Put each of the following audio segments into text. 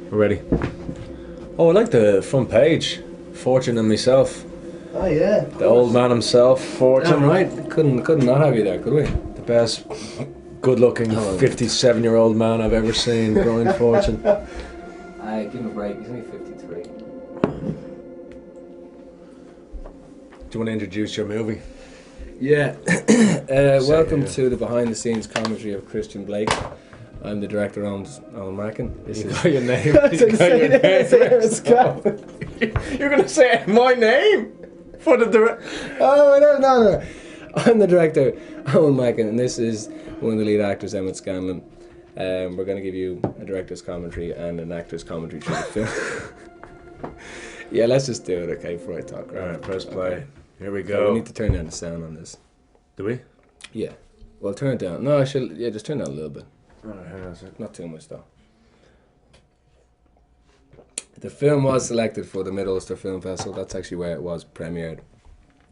We're ready. Oh, I like the front page. Fortune and myself. Oh yeah. The old man himself, Fortune. Right. Couldn't not have you there, could we? The best good-looking 57-year-old man I've ever seen, Brian Fortune. Give him a break. He's only 53. Do you want to introduce your movie? Yeah. Welcome to the behind-the-scenes commentary of Chrstn Blke. I'm the director, Alan Mackin. This is your name. You're going to say my name for the director? Oh no! I'm the director, Alan Mackin, and this is one of the lead actors, SCNLN. We're going to give you a director's commentary and an actor's commentary through the film. Yeah, let's just do it, okay, before I talk. Alright, press play. Okay. Here we go. We need to turn down the sound on this. Do we? Yeah. Well, turn it down. No, I should. Yeah, just turn it down a little bit. Alright, hang on a sec. Not too much though. The film was selected for the Mid-Ulster Film Festival. That's actually where it was premiered.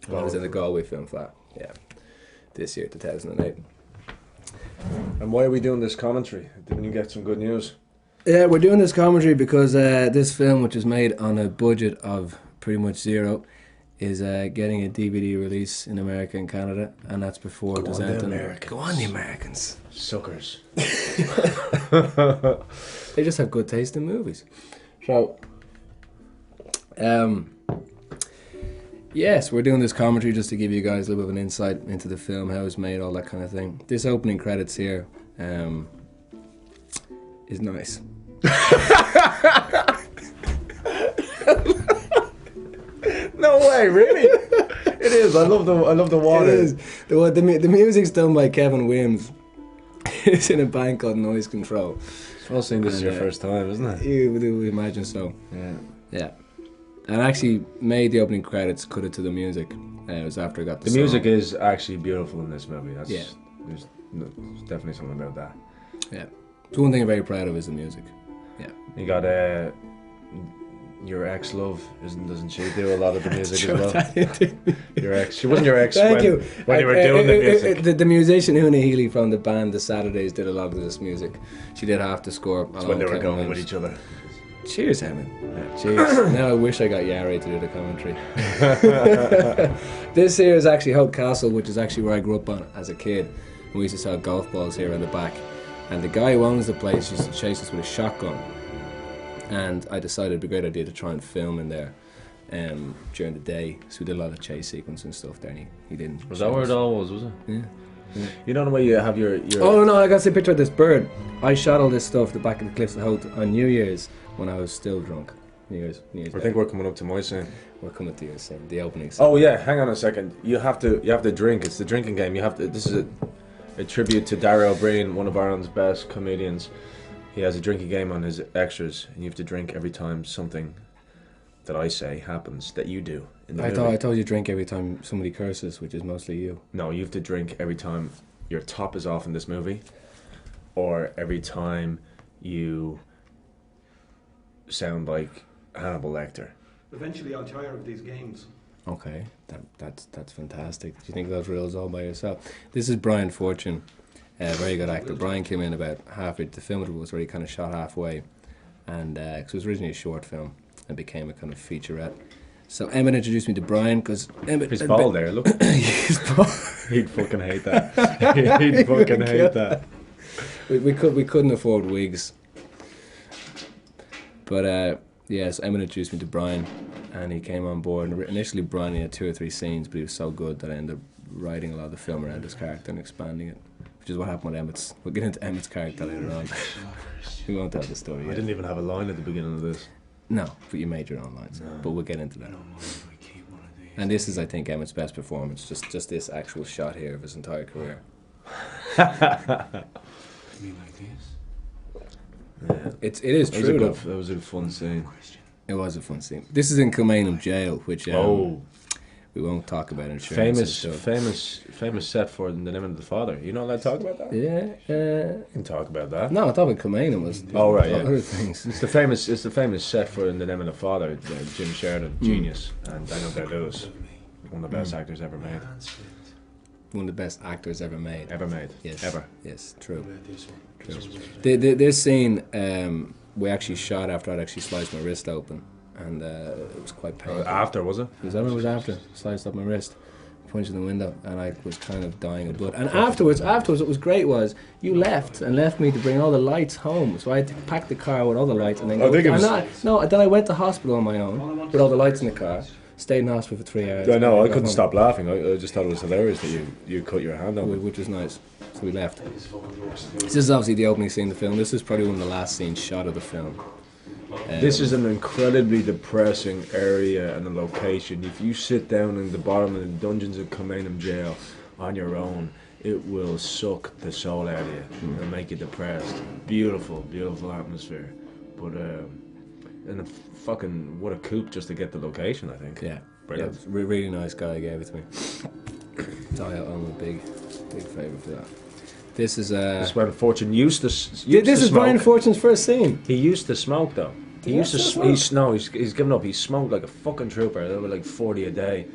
Well, it was in the Galway Film Flat. Yeah. This year, 2008. And why are we doing this commentary? Didn't you get some good news? Yeah, we're doing this commentary because this film, which is made on a budget of pretty much zero, is getting a DVD release in America and Canada, and that's before there's anything. Go on, the Americans. Suckers. They just have good taste in movies. So, yes, we're doing this commentary just to give you guys a little bit of an insight into the film, how it's made, all that kind of thing. This opening credits here is nice. No way, really? It is. I love the water. It is. The music's done by Kevin Williams. It's in a band called Noise Control. I've seen this is your first time, isn't it? You would imagine so. Yeah. Yeah. And I actually made the opening credits, cut it to the music. It was after I got the The music is actually beautiful in this movie. That's, yeah. There's definitely something about that. Yeah. It's one thing I'm very proud of is the music. Yeah. You got your ex-love, doesn't she do a lot of the music as well? Your ex. She wasn't your ex when you were doing the music. The musician Una Healy from the band The Saturdays did a lot of this music. She did half the score. That's when they were going with each other. Cheers, Helen. Yeah. Cheers. Now I wish I got Yari to do the commentary. This here is actually Hope Castle, which is actually where I grew up on as a kid. And we used to sell golf balls here in the back. And the guy who owns the place used to chase us with a shotgun. And I decided it'd be a great idea to try and film in there during the day. So we did a lot of chase sequence and stuff there, and he didn't. Was that where it all was it? Yeah. You know the way you have your... Oh no, I got to see a picture of this bird. I shot all this stuff at the back of the cliffs of Hope on New Year's when I was still drunk. New Year's I think we're coming up to my scene. We're coming to your scene, the opening scene. Oh yeah, hang on a second. You have to drink. It's the drinking game. You have to. This is a tribute to Darragh O'Brien, one of Ireland's best comedians. He has a drinking game on his extras, and you have to drink every time something that I say happens that you do in the movie. I told you drink every time somebody curses, which is mostly you. No, you have to drink every time your top is off in this movie, or every time you sound like Hannibal Lecter. Eventually I'll tire of these games. Okay, that's fantastic. Do you think those rules all by yourself? This is Brian Fortune. Very good actor. Brian came in about halfway. The film was already kind of shot halfway, and cause it was originally a short film and became a kind of featurette. So Emmett introduced me to Brian because Emmett. He's bald there. Look. He's bald. He'd fucking hate that. He'd fucking hate that. We couldn't afford wigs, but yeah. So Emmett introduced me to Brian, and he came on board. And initially, Brian had 2 or 3 scenes, but he was so good that I ended up writing a lot of the film around his character and expanding it. Which is what happened with Emmett's. We'll get into Emmett's character later on. We won't tell the story yet. I didn't even have a line at the beginning of this. No, but you made your own lines. No. But we'll get into that. And this is, I think, Emmett's best performance. Just this actual shot here of his entire career. You mean like this? Yeah. It is true. That was a fun scene. It was a fun scene. This is in Kilmainham Jail, which we won't talk about insurance. Famous set for In the Name of the Father. You not allowed to talk about that? Yeah. You can talk about that. No, I thought about Kilmainham was. Oh right, yeah. Other things. It's the famous set for In the Name of the Father. Jim Sheridan, genius, and Daniel Day-Lewis, one of the best actors ever made. One of the best actors ever made. Ever made. Yes. Ever. Yes. True. This one. This scene we actually shot after I'd actually sliced my wrist open, and it was quite painful. After, was it? Because I remember it was after sliced up my wrist, punched in the window, and I was kind of dying of blood. And afterwards, what was great was you left me to bring all the lights home. So I had to pack the car with all the lights, and then go. Then I went to hospital on my own with all the lights in the car. Stayed in hospital for 3 hours. I know, I couldn't stop laughing. I just thought it was hilarious that you cut your hand off. Which was nice. So we left. This is obviously the opening scene of the film. This is probably one of the last scenes shot of the film. This is an incredibly depressing area and a location. If you sit down in the bottom of the dungeons of Chrstn jail on your own, it will suck the soul out of you. It'll make you depressed. Beautiful, beautiful atmosphere. But and fucking what a coup just to get the location, I think. Yeah, brilliant. Yeah, really nice guy gave it to me. I'm a big favour for that. This is This is when Fortune used to this is smoke. Brian Fortune's first scene. He used to smoke though. He's given up. He smoked like a fucking trooper. There were like 40 a day.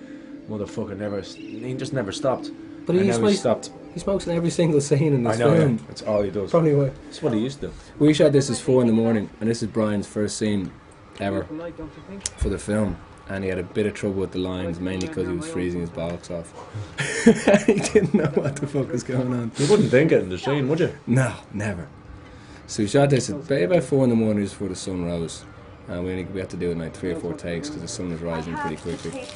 Motherfucker he just never stopped. But he stopped. He smokes in every single scene in this film. Yeah. That's all he does. Probably why. That's what he used to do. We shot this at 4 in the morning, and this is Brian's first scene ever for the film. And he had a bit of trouble with the lines, mainly because he was freezing his bollocks off. He didn't know what the fuck was going on. You wouldn't think it in the scene, would you? No, never. So we shot this at about 4 in the morning just before the sun rose. And we had to do it in like 3 or 4 takes because the sun was rising pretty quickly.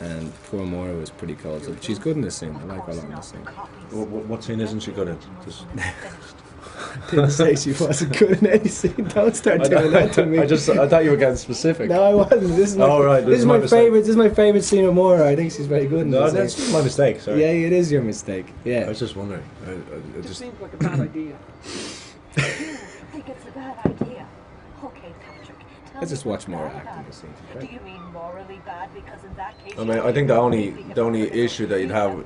And poor Maura was pretty cold. So she's good in this scene. I like her a lot in this scene. What scene isn't she good in? Just... Didn't say she wasn't good in any scene. Don't start doing that to me. I thought you were getting specific. No, I wasn't. This is my, this is my favorite. This is my favorite scene of Maura. I think she's very good in this. No, that's just my mistake. Sorry. Yeah, it is your mistake. Yeah. I was just wondering. It just seems like a bad idea. I think it's a bad idea. Okay, Patrick. Let's just watch Maura act in this scene. Do you mean morally bad? Because in that case, I mean, I think the only issue that you'd have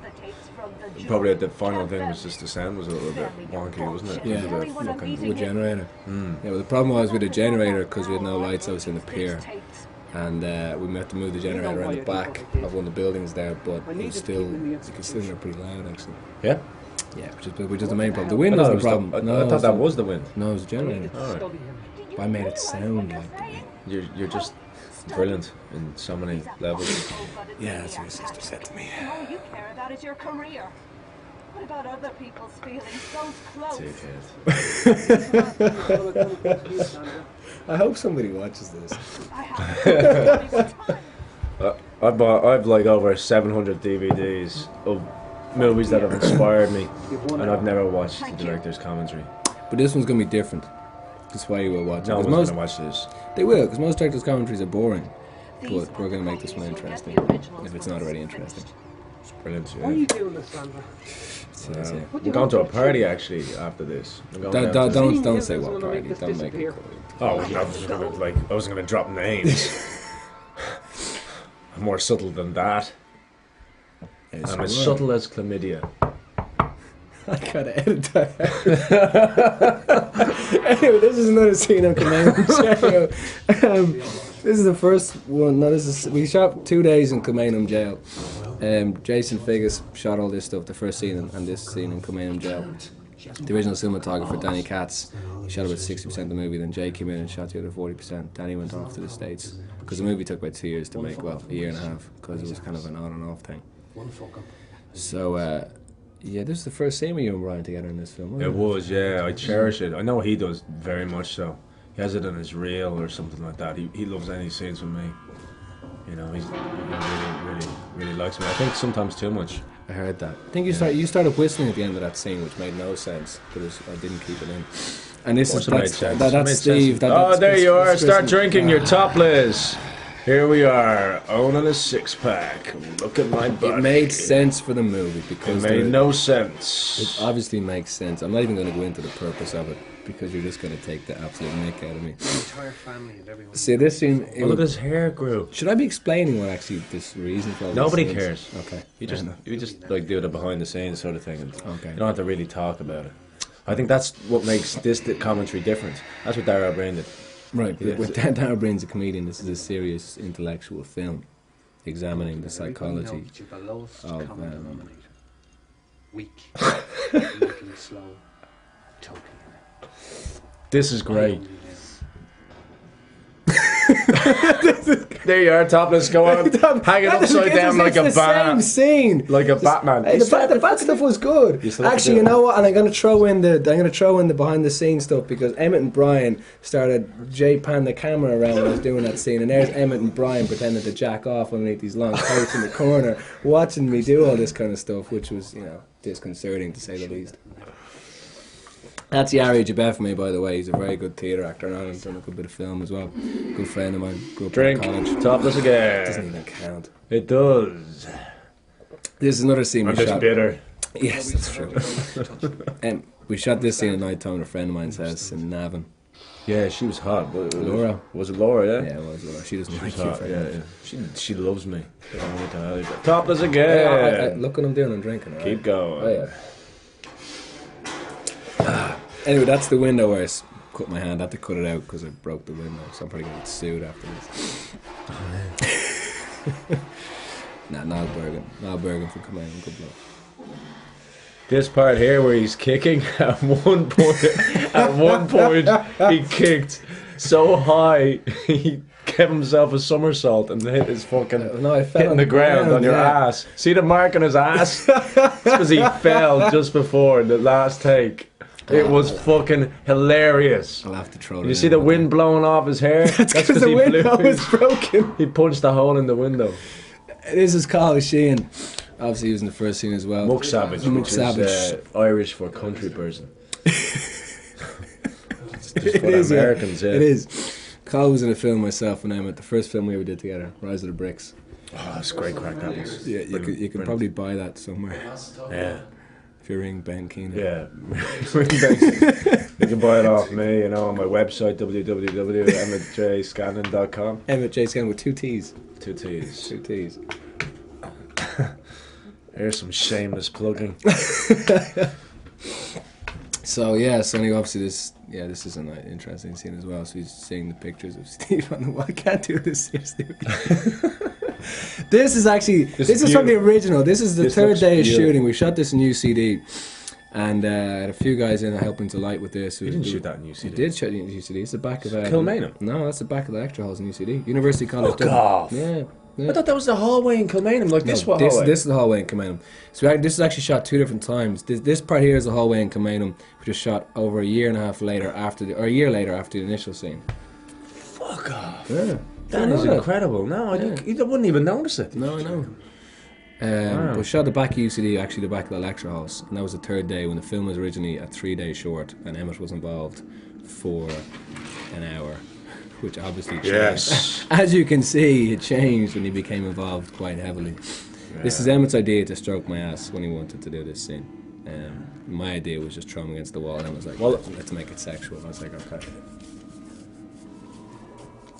probably at the final thing was just the sound was a little bit wonky, wasn't it? Yeah, the fucking with generator. Yeah, well, the problem was with the generator because we had no lights out in the pier, and we had to move the generator around the back of one of the buildings there, but it was still, you could still hear pretty loud actually. Yeah? Yeah, which is the main problem. The wind was the problem. I thought that was the wind. No, it was the generator. Alright. But I made it sound like the wind. You're just brilliant in so many levels. Yeah, that's what your sister said to me. All you care about is your career. What about other people's feelings? Those close. Dickhead. I hope somebody watches this. I have I've like over 700 DVDs of movies that have inspired me, and I've never watched the director's commentary. But this one's gonna be different. That's why you will watch it. No one's gonna watch this. They will, because most director's commentaries are boring. But we're gonna make this one interesting, if it's not already interesting. It's brilliant. What are you doing this, Sandra? We're going to a party actually after this. Don't say what party. Don't make it. Oh, I wasn't gonna drop names. I'm more subtle than that. I'm as subtle as chlamydia. I gotta edit that. Anyway, this is another scene of Chrstn jail. This is the first one. No, we shot 2 days in Chrstn jail. Jason Figgis shot all this stuff, the first scene and this scene in Chrstn jail. The original cinematographer, Danny Katz, he shot about 60% of the movie, then Jay came in and shot the other 40%. Danny went off to the States, because the movie took about 2 years to make, well, a year and a half, because it was kind of an on and off thing. So, yeah, this is the first scene with you and Brian together in this film. It was, yeah, I cherish it. I know he does very much so. He has it in his reel or something like that. He loves any scenes with me. You know, he really likes me. I think sometimes too much. I heard that. I think you started whistling at the end of that scene, which made no sense, but I didn't keep it in. And this is that's Steve. There you are. Start drinking your topless. Here we are, owning a six-pack. Look at my butt. It made sense for the movie because it made no sense. It obviously makes sense. I'm not even going to go into the purpose of it because you're just going to take the absolute nick out of me. The entire family and everyone. See, this scene. Look at his hair grew. Should I be explaining what actually this reason for all Nobody this cares. Okay. You just like do the behind the scenes sort of thing. And okay. You don't have to really talk about it. I think that's what makes this commentary different. That's what Darryl Brain did. Right, with Darryl Brain's a comedian, this is a serious intellectual film examining the psychology of weak, looking slow, choking. This is great. There you are, topless, go on, hanging upside down like a bat. Same scene. Like a Batman. Hey, the bat stuff was good. Actually, you know what? And I'm gonna throw in the behind the scenes stuff because Emmett and Brian started pan the camera around when I was doing that scene, and there's Emmett and Brian pretending to jack off underneath these long coats in the corner, watching me do all this kind of stuff, which was disconcerting to say the least. That's Yari Jabef for me, by the way. He's a very good theatre actor and Ireland, done a good bit of film as well. Good friend of mine. Grew up Drink. in college. Topless again. Doesn't even count. It does. This is another scene we I'm just shot. bitter. Yes, that's true. We shot this scene at night time at a friend of mine's house in Navan. Yeah, she was hot. Laura. Was it Laura, yeah? Yeah, it was Laura. She doesn't like She you was hot, very yeah, much. yeah. She loves me. Topless again. Look what I'm doing, I'm drinking. Right? Keep going. Oh, yeah. Anyway, that's the window where I cut my hand. I had to cut it out because I broke the window, so I'm probably going to get sued after this. Nah, Niall Bergen for coming out. Good luck. This part here where he's kicking, at one point he kicked so high he gave himself a somersault and hit his fucking No, I fell hitting on the ground on your yeah. ass. See the mark on his ass? It's because he fell just before the last take. It was fucking hilarious. I'll have to throw it You see the wind blowing off his hair? That's because the window was broken. He punched a hole in the window. This is Carl Sheehan. Obviously, he was in the first scene as well. Muck Savage, Muck which Savage. is Irish for country person. It's just It for is, yeah. Americans, yeah. It is. Carl was in a film myself and Emmett, the first film we ever did together, Rise of the Bricks. Oh, that's great crack, that was. Yeah, you could probably buy that somewhere Yeah. if you ring Ben Keenan. Yeah. You can buy it off me, on my website, www.emmetjscanning.com. Emmett J. Scan with 2 T's. 2 T's. 2 T's. Here's some shameless plugging. So anyway, obviously this is an interesting scene as well. So he's seeing the pictures of Steve on the wall. I can't do this seriously. This is from the original. This is the third day of shooting. We shot this in UCD, and had a few guys in helping to light with this. You didn't shoot that in UCD. We did shoot it in UCD. It's the back of Kilmainham? No, that's the back of the lecture halls in UCD. University College. Fuck off. Yeah. I thought that was the hallway in Kilmainham, like this one. This is the hallway in Kilmainham. So this is actually shot 2 different times. This part here is the hallway in Kilmainham, which was shot over a year and a half later after the initial scene. Fuck off. Yeah. That is incredible. No, I wouldn't even notice it. No, I know. But shot the back of UCD, actually the back of the lecture halls, and that was the third day when the film was originally a 3-day short, and Emmett was involved for an hour, which obviously changed. Yes. As you can see, it changed when he became involved quite heavily. Yeah. This is Emmett's idea to stroke my ass when he wanted to do this scene. My idea was just throw him against the wall, and I was like, well, let's make it sexual. I was like, okay.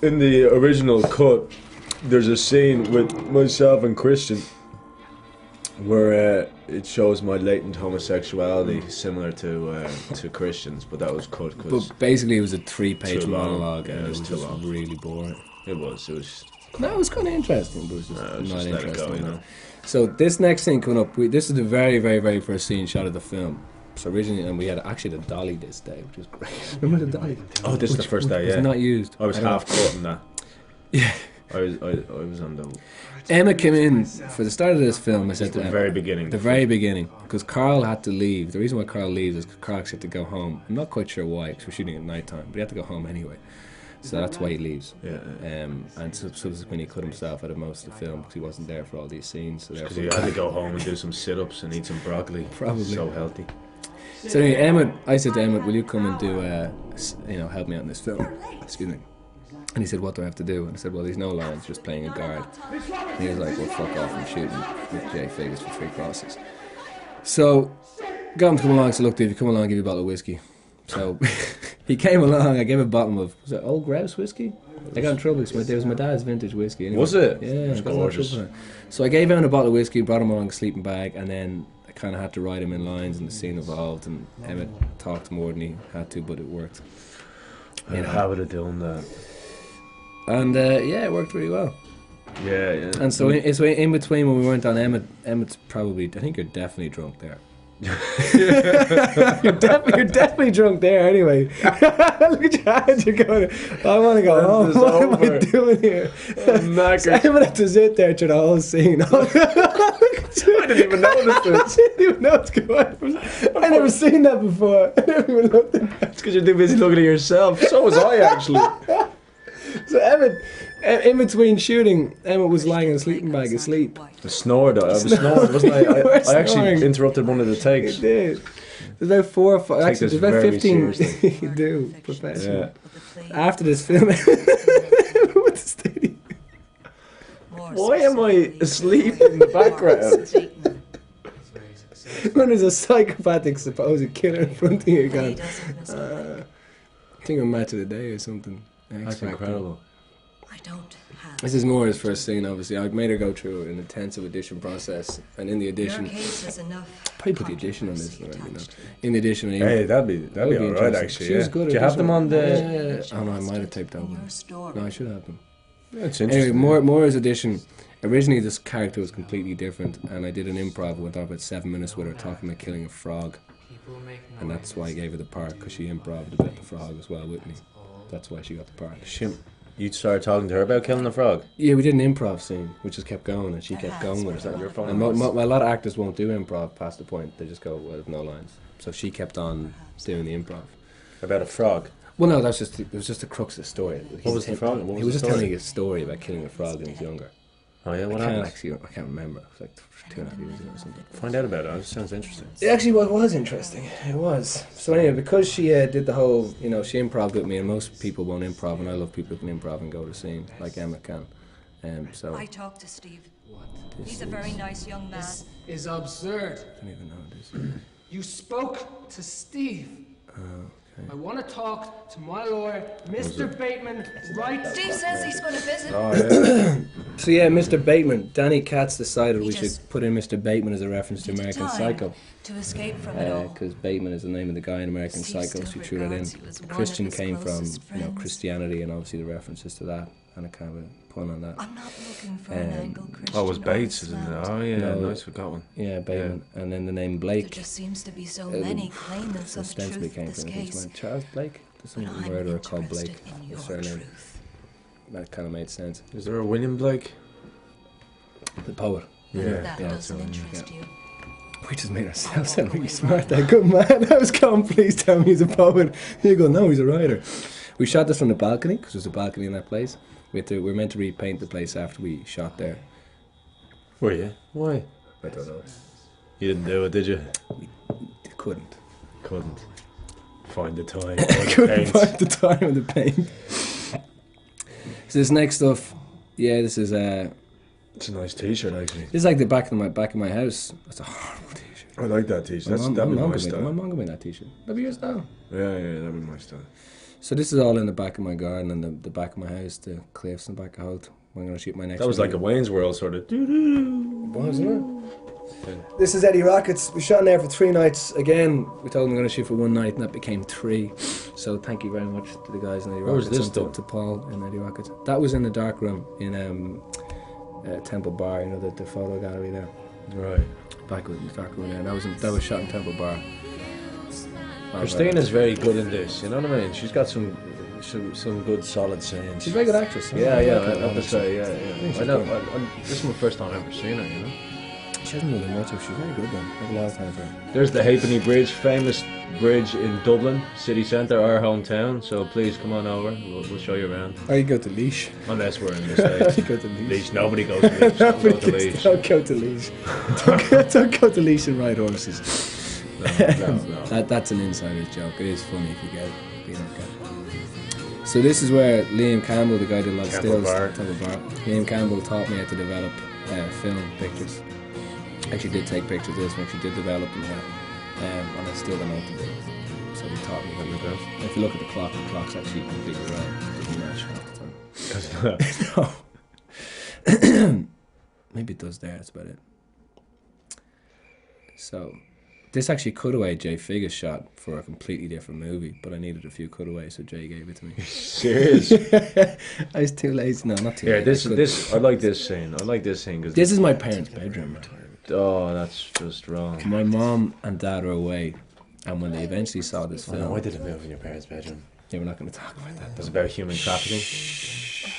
In the original cut, there's a scene with myself and Chrstn where it shows my latent homosexuality, similar to Chrstn's, but that was cut because. But basically, it was a 3-page too long. monologue, and Yeah, it was too just long. really boring. It was. No, it was kind of interesting, but it was just not just let it interesting. go, So this next scene coming up, this is the very, very, very first scene shot of the film. So originally, and we had actually the dolly this day, which was great. Remember the dolly? Oh, this is the first day, It was yeah. not used. I was half caught in that. Yeah. I was on the Emma came in for the start of this film. I said to Emma, very beginning. the very beginning, because Carl had to leave. The reason why Carl leaves is because Carl actually had to go home. I'm not quite sure why, because we're shooting at night time, but he had to go home anyway. So that's why he leaves. Yeah. And subsequently he cut himself out of most of the film because he wasn't there for all these scenes. So Because therefore, you had to go home and do some sit-ups and eat some broccoli. Probably. So healthy. So anyway, I said to Emmett, will you come and do, help me out in this film? Excuse me. And he said, what do I have to do? And I said, well, there's no lines, just playing a guard. And he was like, well, fuck off, I'm shooting with J Figures for 3 crosses. So, got him to come along, so look, Dave, you come along, I'll give you a bottle of whiskey. So, he came along, I gave him a bottle of, was it Old Grouse whiskey? I got in trouble because it was my dad's vintage whiskey. Anyway. Was it? Yeah, It was I got in trouble gorgeous. for it. So I gave him a bottle of whiskey, brought him along a sleeping bag, and then I kind of had to write him in lines, and the scene evolved, and Emmett talked more than he had to, but it worked. I had a habit of doing that. And it worked really well. Yeah. And so in between when we weren't on Emmett's probably, I think you're definitely drunk there. you're definitely drunk there anyway. Look at your hands, you're going, I want to go home. What am I doing here? I'm gonna have to sit there through the whole scene. I didn't even notice this. I didn't even know what's going on. I never seen that before. I never even looked at that. It's because you're too busy looking at yourself. So was I, actually. So Emmett, in between shooting, Emmett was lying in a sleeping bag asleep. I snored. I was snoring, wasn't I? I actually interrupted one of the takes. You did. There's about 4 or 5. Actually, there's about 15. Seriously. You do, professional. Yeah. After this film, with the stadium. Why am I asleep in the background? When there's a psychopathic supposed killer in front of you, going, I think I'm match of the day or something. That's incredible. I don't have. This is more his first scene, obviously. I made her go through an intensive audition process, and in the audition, Your case is enough. probably put the audition on this, you know. In the audition, Hey, that'd be alright, interesting. actually. She Yeah. was good. Do you at have this them one. on the? Yeah. Oh no, I might have taped over. Your story. No, I should have them. That's Anyway, interesting. Moira's audition. Originally, this character was completely different, and I did an improv. Went on about 7 minutes with her talking about killing a frog, and that's why I gave her the part, because she improved about the frog as well with me. That's why she got the part. You started talking to her about killing the frog. Yeah, we did an improv scene, which just kept going, and she kept going with it. Is that your phone? And a lot of actors won't do improv past the point; they just go with no lines. So she kept on doing the improv. About a frog. Well, no, it was just the crux of the story. What was the frog? What He was was the just story? telling a story about killing a frog when he was younger. Oh yeah, what I happened? can't remember. It was like 2.5 years ago or something. Find out about it. It sounds interesting. It actually was interesting. It was. So anyway, because she did the whole, she improv with me, and most people won't improv, and I love people who can improv and go to scene, like Emma can. So I talked to Steve. He's a very nice young man. This is absurd. I don't even know what this is. You spoke to Steve. I want to talk to my lawyer, Mr. Bateman, right Steve says he's going to visit. Oh yeah. So yeah, Mr. Bateman. Danny Katz decided He we should just put in Mr. Bateman as a reference to needed American time Psycho. to escape from it all. Because Bateman is the name of the guy in American Steve Psycho, so still she threw that in. regards you as one of Christian his came from closest friends. Christianity, and obviously the references to that, and a kind of a pun on that. I'm not looking for an angle Christian. Oh, it was or Bates, isn't it? Islam. Oh yeah, No. nice, we got one. Yeah, Bateman, and then the name There Blake. just seems to be so many claimants of the ostensibly truth in came this from case. Charles Blake. There's But some I'm murderer called interested Blake. in The your surname. truth. That kind of made sense. Is there a William Blake? The poet. Yeah. That yeah, doesn't so, interest you. We just made ourselves sound really smart. That good man. I was going, please tell me he's a poet. You go, no, he's a writer. We shot this from the balcony because there's a balcony in that place. We were meant to repaint the place after we shot there. Were you? Why? I don't know. You didn't do it, did you? Couldn't. Couldn't find the time. Couldn't find the time of the paint. So this next stuff, yeah, this is It's a nice T-shirt, actually. this is like the back of my house. That's a horrible T-shirt. I like that T-shirt. My That'd be my mum got style. me that T-shirt. That'd be yours now. Yeah, that'd be my style. So this is all in the back of my garden and the back of my house, the cliffs in the back of Holt. I'm going to shoot my next. That was like a Wayne's World sort of. Doo-doo. Wasn't it? This is Eddie Rockets. We shot in there for 3 nights. Again, we told them we're going to shoot for 1 night, and that became 3. So thank you very much to the guys in Eddie Where was Rockets. this and done? to Paul in Eddie Rockets. That was in the dark room in Temple Bar. You know the photo gallery there. Right. Back in the dark room there. That was shot in Temple Bar. Chrstn is very good in this. You know what I mean? She's got some good solid scenes. She's a very good actress. Yeah, I yeah. like her, I have to say, yeah. she's I know. good. This is my first time ever seeing her. You know. She hasn't really much of. She's very good then. I have a lot of time for her. There's the Halfpenny Bridge, famous bridge in Dublin city centre, our hometown. So please come on over. We'll show you around. Or you go to Leash. Unless we're in the States. You go to Leash. Leash. Nobody goes to Leash. Don't go to Leash. Don't go to Leash. Don't go to Leash and ride horses. No. That's an insider's joke. It is funny if you get it. But you don't get it. So this is where Liam Campbell, the guy that did a lot of Temple stills, Bar. Temple Bar. Liam Campbell taught me how to develop film pictures. Actually did take pictures of this one. Actually did develop them, and I still don't know what to do. So he taught me how to do it. If you look at the clock's actually completely wrong. It doesn't match half the time. No. Maybe it does there. That's about it. So. This actually cutaway Jay Figgis shot for a completely different movie, but I needed a few cutaways, so Jay gave it to me. Serious? I was too lazy. No, not too Yeah, lazy. this. I like this scene. I like this scene because This is my parents' bedroom. Oh, that's just wrong. My mom and dad are away, and when they eventually saw this Oh, film, no, why did it move in your parents' bedroom? yeah, we're not going to talk about that. It was about human trafficking.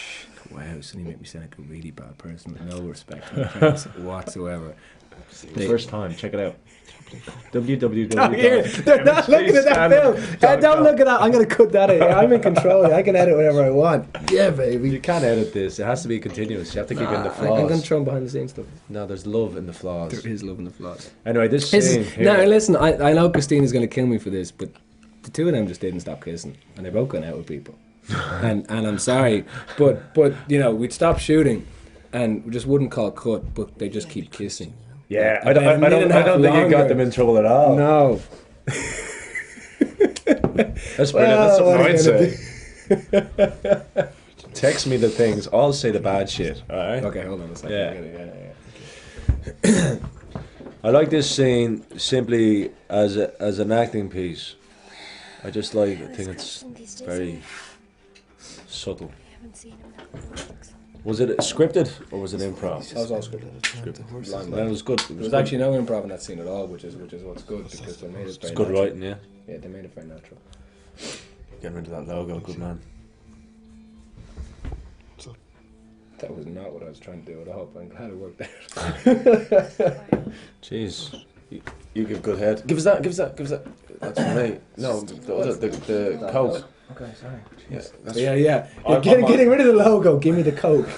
Wow, suddenly make me sound like a really bad person with no respect for my parents whatsoever. The first time, check it out. www. Oh, here, they're not looking at that film. Don't look at that. I'm going to cut that out. I'm in control. I can edit whatever I want. Yeah, baby. You can't edit this. It has to be continuous. You have to keep in the I'm flaws. going to throw behind the scenes stuff. No, there's love in the flaws. There is love in the flaws. Anyway, this scene here. Now, listen, I know Chrstn is going to kill me for this, but the two of them just didn't stop kissing, and they both gone out with people. and I'm sorry, but you know, we'd stop shooting, and we just wouldn't call cut, but they just keep kissing. Yeah, I don't think you got them in trouble at all. No. That's brilliant. That's something I'd say. Text me the things. I'll say the bad shit. All right. Okay, hold on a second. Yeah. I like this scene simply as an acting piece. I just like. I think it's very subtle. Was it scripted or was it improv? That was all scripted. That was good. There was actually no improv in that scene at all, which is what's good because they made it very It's good natural. writing, yeah. Yeah, they made it very natural. Getting rid of that logo, good man. That was not what I was trying to do at all, but I'm glad it worked out. Jeez, you give good head. Give us that. That's for me. No, the Coke. Okay, sorry. Yeah, Yeah. I'm- Getting rid of the logo. Give me the Coke.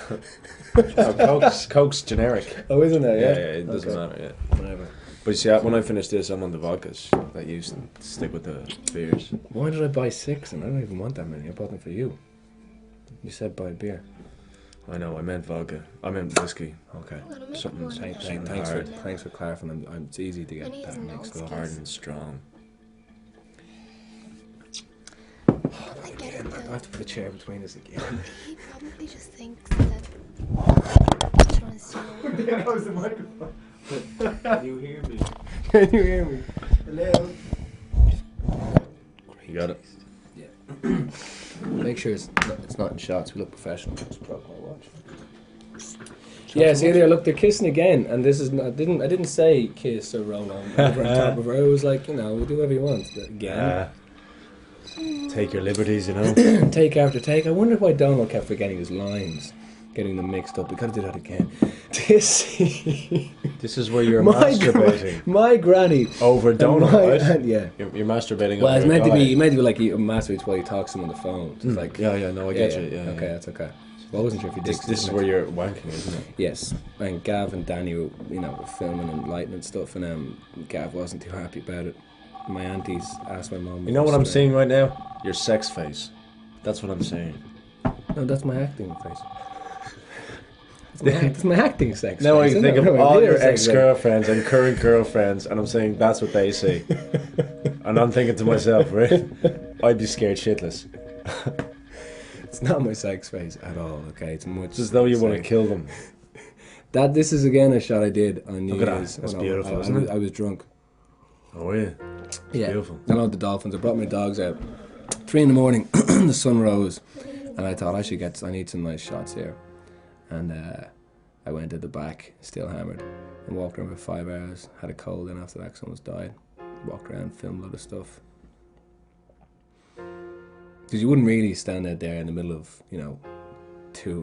no, Coke's generic. Oh, isn't it? Yeah, Yeah. it doesn't Okay. matter. Yeah. Whatever. But you see, when I finish this, I'm on the vodkas that you used to stick with the beers. Why did I buy 6? And I don't even want that many. I bought them for you. You said buy beer. I know, I meant vodka. I meant whiskey. Okay. Something Thanks for clarifying. It's easy to get that mixed up. hard and strong. I get it I though. have to put a chair between us again. He probably just thinks that I just want to steal. There goes the microphone. Can you hear me? Can you hear me? Hello? You got it? Make sure it's not in shots. We look professional. Just broke my watch. Yeah, see there. Look, they're kissing again, and this is not, I didn't say kiss or roll on over on top of her. It was like, you know, do whatever you want. Again, Take your liberties, you know. take after take. I wonder why Donald kept forgetting his lines, getting them mixed up. We gotta do that again. This is where you're masturbating My granny over Donald, right? Yeah. You're masturbating Well, over it's a meant to guy. be. Like he masturbates while he talks to him on the phone. It's like Yeah, no, I get you. Yeah, okay, yeah. that's okay. Well, I wasn't sure if you did. This is where you're wanking, isn't it? Yes, and Gav and Danny were, were filming and lighting and stuff, and Gav wasn't too happy about it. My aunties asked my mum. You know what I'm seeing right now? Your sex face. That's what I'm saying. No, that's my acting face. That's my acting sex. Now I face, think isn't of it? all My your real sex face. ex-girlfriends and current girlfriends, and I'm saying that's what they see. And I'm thinking to myself, right? I'd be scared shitless. It's not my sex face at all. Okay, it's much. It's as though you want to kill them. This is again a shot I did on New Look at Year's. that. That's when beautiful, I isn't it? I was drunk. Oh yeah. Yeah, beautiful. I love the dolphins. I brought my dogs out. 3 a.m. The sun rose, and I thought I need some nice shots here. And I went to the back, still hammered, and walked around for 5 hours. Had a cold, and after that, someone's died. Walked around, filmed a lot of stuff. Because you wouldn't really stand out there in the middle of 2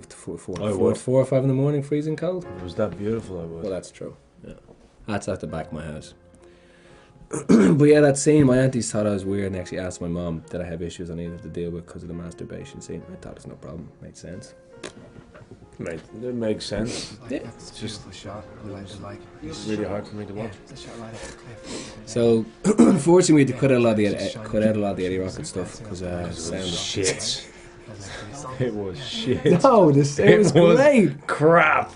to 4 or 5 in the morning, freezing cold. If it was that beautiful, I would. Well, that's true. Yeah, that's at the back of my house. But yeah, that scene, my aunties thought I was weird and actually asked my mum did I have issues I needed to deal with because of the masturbation scene. I thought it was no problem. Made sense. It makes sense. Yeah. It's just the shot. We like to like. It's really hard for me to watch. The shot right off the cliff. So, unfortunately, we had to cut out a lot of the Eddie Rocket stuff because sound Shit. Like It was shit. No, it was great. Crap.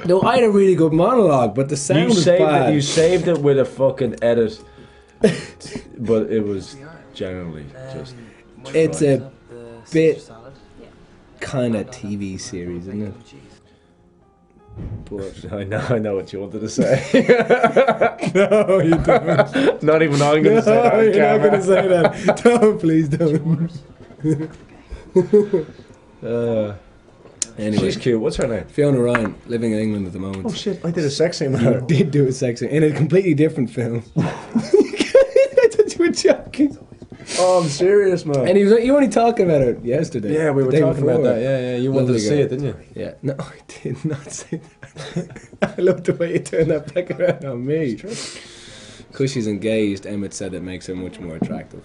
No, I had a really good monologue, but the sound was bad. You saved it with a fucking edit, but it was generally just. It's right. a bit kind of TV series, isn't it? But I know what you wanted to say. no, you don't. Not even I'm going to say that. on You're not camera. going to say that. No, please don't. Anyway, She's cute. What's her name? Fiona Ryan, living in England at the moment. Oh shit! I did a sex scene with You her. did do a sex scene in a completely different film. I thought you were joking. Oh, I'm serious, man. And you were only talking about it yesterday. Yeah, we were the day talking about before. that. Yeah. You wanted to Lovely see girl. it, didn't you? Yeah. No, I did not say that. I love the way you turn that back around on me. Because she's engaged, Emmett said it makes her much more attractive.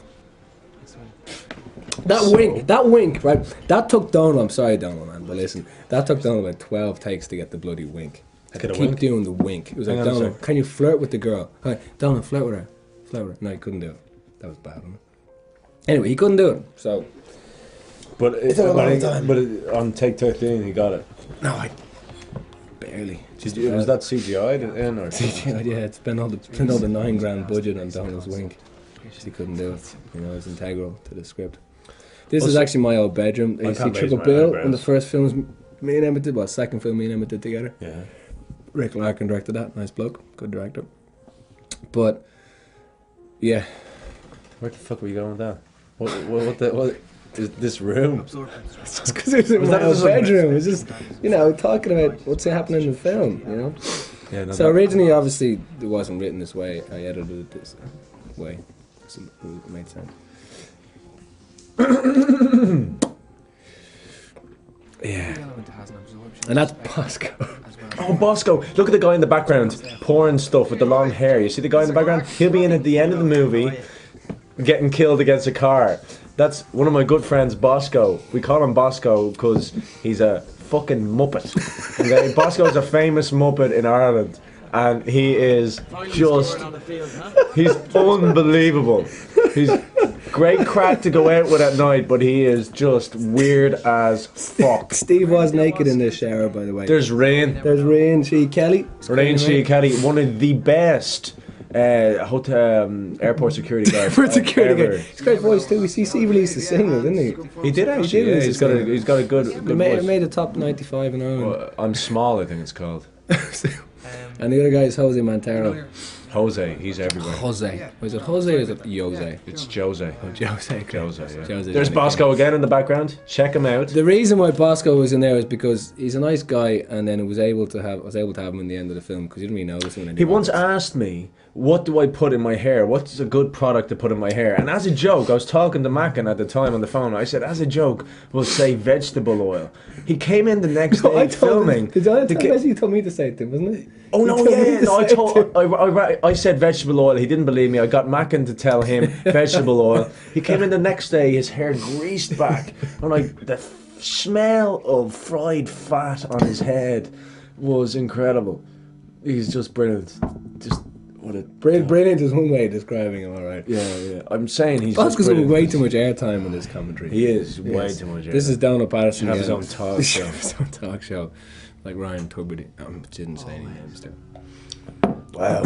That wink, right? That took Donald, I'm sorry, Donald, man, but listen, that took Donald about 12 takes to get the bloody wink. Get a Keep wink? doing the wink. It was Hang like, on a Donald, sec. can you flirt with the girl? Hey, Donald, flirt with her. Flirt with her. No, he couldn't do it. That was bad, wasn't it? Anyway, he couldn't do it, so... But took a long time. On take 13, he got it. No, I... Barely. Was that CGI'd in or? CGI, yeah, it spent all the $9 budget on Donald's wink. He couldn't do it. You know, it's integral to the script. This is actually my old bedroom. You see can't raise Triple my Bill eyebrows. in the first films me and Emmett did, well, second film me and Emmett did together. Yeah. Rick Larkin directed that. Nice bloke. Good director. But, yeah. Where the fuck were you going with that? What is this room? It's just because it was in my old bedroom. It was just, you know, talking about what's happening in the film, you know? Yeah, no, So originally, obviously, it wasn't written this way. I edited it this way. So it made sense. Yeah. And that's Bosco. Oh, Bosco! Look at the guy in the background pouring stuff with the long hair. You see the guy in the background? He'll be in at the end of the movie, getting killed against a car. That's one of my good friends, Bosco. We call him Bosco because he's a fucking muppet. Okay? Bosco's a famous muppet in Ireland, and he is just... He's unbelievable. He's great crack to go out with at night, but he is just weird as fuck. Steve was naked in the shower, by the way. There's Rain. There's Rain She Kelly. Rain Shea Kelly, one of the best airport security guards. For security ever. guy. He's got a voice too. He released a single, didn't he? He did actually. did, Yeah, he's got a good It voice. made a top 95 in Ireland. I'm Small, I think it's called. And the other guy is Jose Montero. Jose, he's everywhere. Jose. Was it Jose or is it Jose? It's Jose. Jose. Jose, yeah. Jose There's Bosco again in the background. Check him out. The reason why Bosco was in there is because he's a nice guy, and then I was able to have him in the end of the film because you didn't really notice him. He once asked me, what do I put in my hair? What's a good product to put in my hair? And as a joke, I was talking to Mackin at the time on the phone. I said, as a joke, we'll say vegetable oil. He came in the next day filming. Did I tell you told me to say it to him, wasn't it? Oh no! You told me Yeah, to no, say it to him. I said vegetable oil. He didn't believe me. I got Mackin to tell him vegetable oil. He came in the next day, his hair greased back, and the smell of fried fat on his head was incredible. He's just brilliant. Just what a Brilliant is one way of describing him, alright. yeah. I'm saying he's Bosco's just got brilliant. way too much airtime in this commentary. He is way Yes. too much. This is Donald Patterson. Should have his again. own talk He should show. have his own talk show, like Ryan Tuberty. Didn't say any names there. Wow.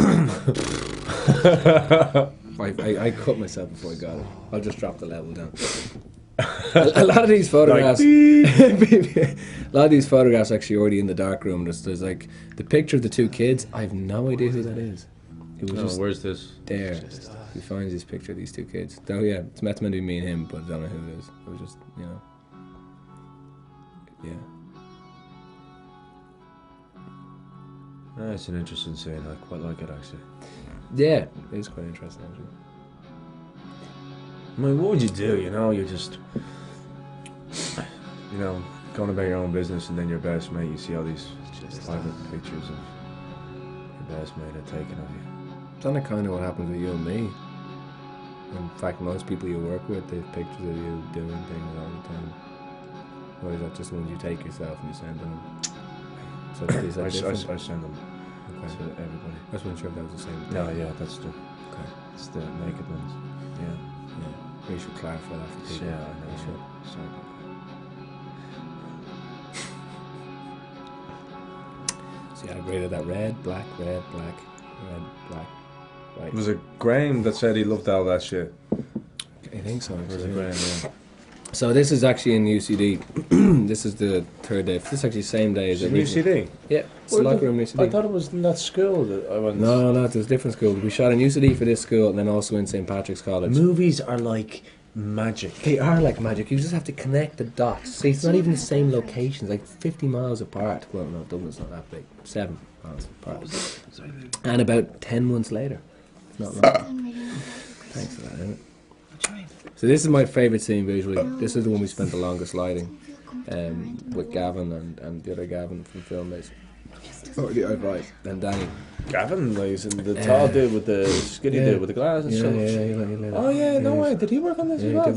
I cut myself before I got it. I'll just drop the level down. A lot of these photographs, a lot of these photographs actually already in the dark room. There's like the picture of the two kids. I have no idea who that is. It was just Where's this? there. He finds this picture of these two kids. Oh yeah, it's meant to be me and him, but I don't know who it is. It was just, you know, yeah. That's an interesting scene. I quite like it actually. Yeah, it is quite interesting actually. I mean, what would you do? You know, you're just, going about your own business, and then your best mate, you see all these private pictures of your best mate are taken of you. It's not kind of what happens with you and me. In fact, most people you work with, they have pictures of you doing things all the time. Or is that just ones you take yourself and you send them? So is that different? I send them Okay. to everybody. I just wasn't sure if that was the same thing. No, yeah, that's the Okay. it's the naked ones. Yeah. Yeah. We should clarify that for people. Yeah, I know. We should. Sorry. So yeah, I graded that red, black, red, black, red, black. Right. Was it Graham that said he loved all that shit? I think so. Or was it Graham? Yeah. So this is actually in UCD. This is the third day. This is actually the same day as Is it original. UCD? Yeah, it's the locker room in UCD. I thought it was in that school that I went. No, it was a different school. We shot in UCD for this school and then also in St. Patrick's College. Movies are like magic. They are like magic. You just have to connect the dots. See, it's not even the same locations, like 50 miles apart. Well, no, Dublin's not that big. 7 miles apart. And about 10 months later. It's not long. Thanks for that, isn't it? So this is my favourite scene visually. This is the one we spent the longest lighting with Gavin and the other Gavin from Film Days. Oh, yeah, right. And Danny. Gavin, like, the tall dude with the skinny dude with the glass and stuff. Oh yeah, no way. Did he work on this as well?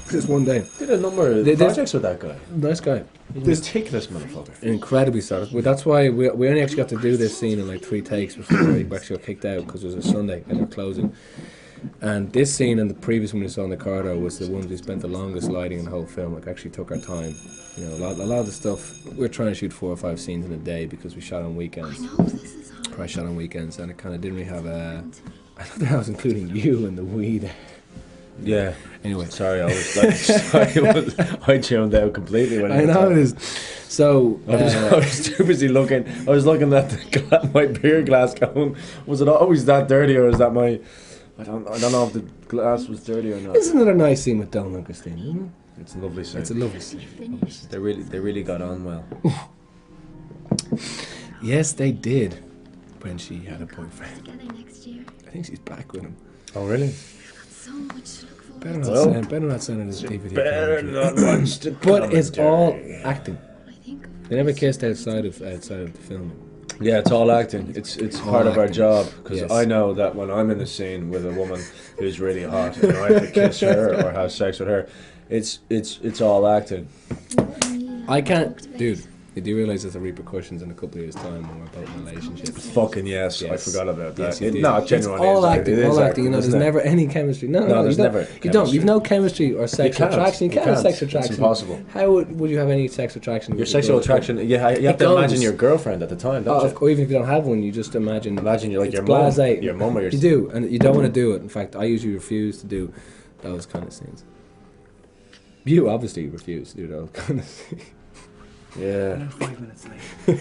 Just one day. Did a number of projects with that guy. Nice guy. He's a meticulous motherfucker. Incredibly solid. But that's why we only actually got to do this scene in like 3 takes before we actually got kicked out because it was a Sunday and they're closing. And this scene and the previous one we saw in the corridor was the ones we spent the longest lighting in the whole film. Like, actually took our time. You know, a lot of the stuff, we're trying to shoot 4 or 5 scenes in a day because we shot on weekends. I shot on weekends and it kind of didn't really have a... I don't think I was including you in the weed. Yeah. Anyway. Sorry, I was like, I tuned out completely when I know it is. So I was too busy looking. I was looking at my beer glass going, was it always that dirty or is that my... I don't know if the glass was dirty or not. This is another nice scene with Donald and Chrstn, isn't it? It's a lovely scene. It's a lovely scene. They really got on well. Yes, they did. When she had a boyfriend. Together next year. I think she's back with him. Oh really? So much to look forward to. Better not send it as a DVD. Better not watch the But it's all acting. I think They never kissed outside of the film. Yeah, it's all acting. It's All part of our acting. job because Yes. I know that when I'm in a scene with a woman who's really hot and I have to kiss her or have sex with her, it's all acting. I can't, dude. Do you realise there's the repercussions in a couple of years' time when we're both in relationships? Fucking yes, I Yes. forgot about that. Yes, you did. No, It's genuinely, all it acting. is All acting. You know, there's isn't it? never any chemistry. No, there's you don't. never You don't. chemistry. You've no chemistry or sexual can't. attraction. You You can't have can't. sexual It's attraction. impossible. How would you have any sex attraction? Your with a sexual girl? attraction, you have It to imagine goes. your girlfriend at the time, don't you? Or even if you don't have one, you just imagine. Imagine you're like it's your mum, blasé. your mum or your You do, and you don't want to do it. In fact, I usually refuse to do those kind of scenes. You obviously refuse to do those kind of scenes. Yeah. 5 minutes late.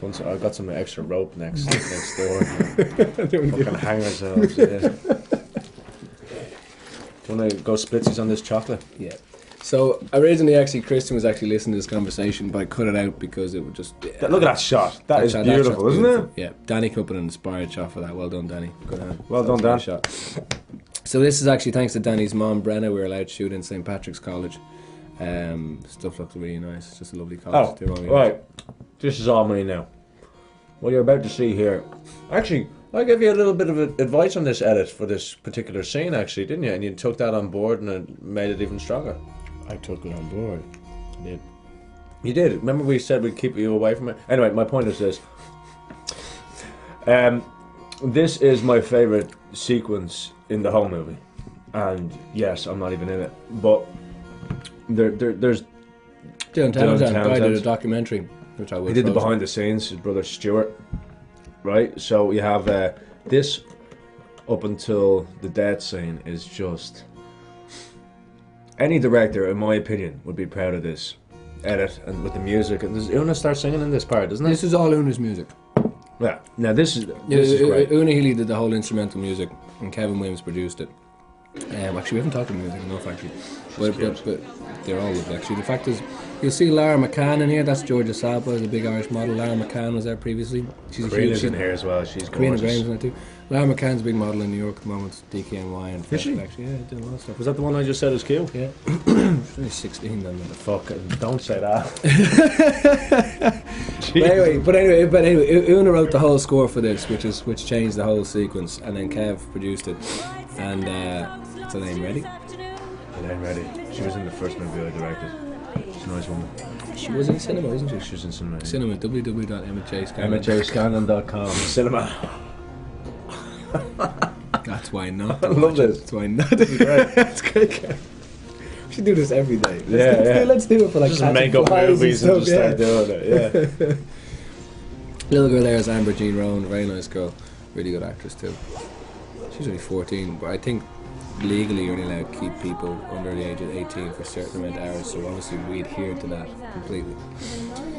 Once I got some extra rope next door. Fucking hang ourselves. Yeah. Do you want to go splitsies on this chocolate? Yeah. So originally, actually, Chrstn was actually listening to this conversation, but I cut it out because it would just. Look at that shot. That is shot- beautiful, shot's isn't beautiful. it? Yeah. Danny came up with an inspired shot for that. Well done, Danny. Good hand. Well done, That Dan. was a nice shot. So this is actually thanks to Danny's mom, Brenna. We were allowed to shoot in St. Patrick's College. Stuff looks really nice. It's just a lovely college. Oh, They're all really right. This is all me now. What you're about to see here. Actually, I gave you a little bit of advice on this edit for this particular scene, actually, didn't you? And you took that on board and it made it even stronger. I took it on board. I did. You did. Remember we said we'd keep you away from it? Anyway, my point is this. This is my favourite sequence in the whole movie. And yes, I'm not even in it. But there's... Dylan Dylan Townsend, guy did a Townsend. documentary, which I will He did the post. behind the scenes, his brother Stuart. Right? So you have this up until the death scene is just... Any director, in my opinion, would be proud of this edit and with the music. And does Una start singing in this part, doesn't it? This is all Una's music. Yeah. Now this is great. Una Healy did the whole instrumental music, and Kevin Williams produced it. Actually, we haven't talked about music enough, actually. But they're all lovely, actually. The fact is, you'll see Lara McCann in here. That's Georgia Salpa, the big Irish model. Lara McCann was there previously. She's a Karina's huge... in here as well. She's Karina gorgeous. Graham's in there too. Lara McCann's a big model in New York at the moment. DKNY and Is she? actually, yeah, doing a lot of stuff. Was that the one I just said is cute? Yeah. She's only 16 then. Fuck it. Don't say that. But anyway, Una wrote the whole score for this, which changed the whole sequence, and then Kev produced it. And what's her name? Ready? And then ready. She was in the first movie I directed. She's a nice woman. She was in cinema, wasn't she? She was in cinema. Cinema. www.emmetjscanlon. MCKN.com. Cinema. That's why not. I love this. That's why not. This is great. That's great. Kev. We should do this every day. Yeah. Let's do it for like Just catching make up flies movies and stuff, just start doing it. Yeah. Little girl there is Amber Jean Rowan, a very nice girl, really good actress too. She's only 14, but I think legally you're only allowed to keep people under the age of 18 for a certain amount of hours, so obviously we adhere to that completely.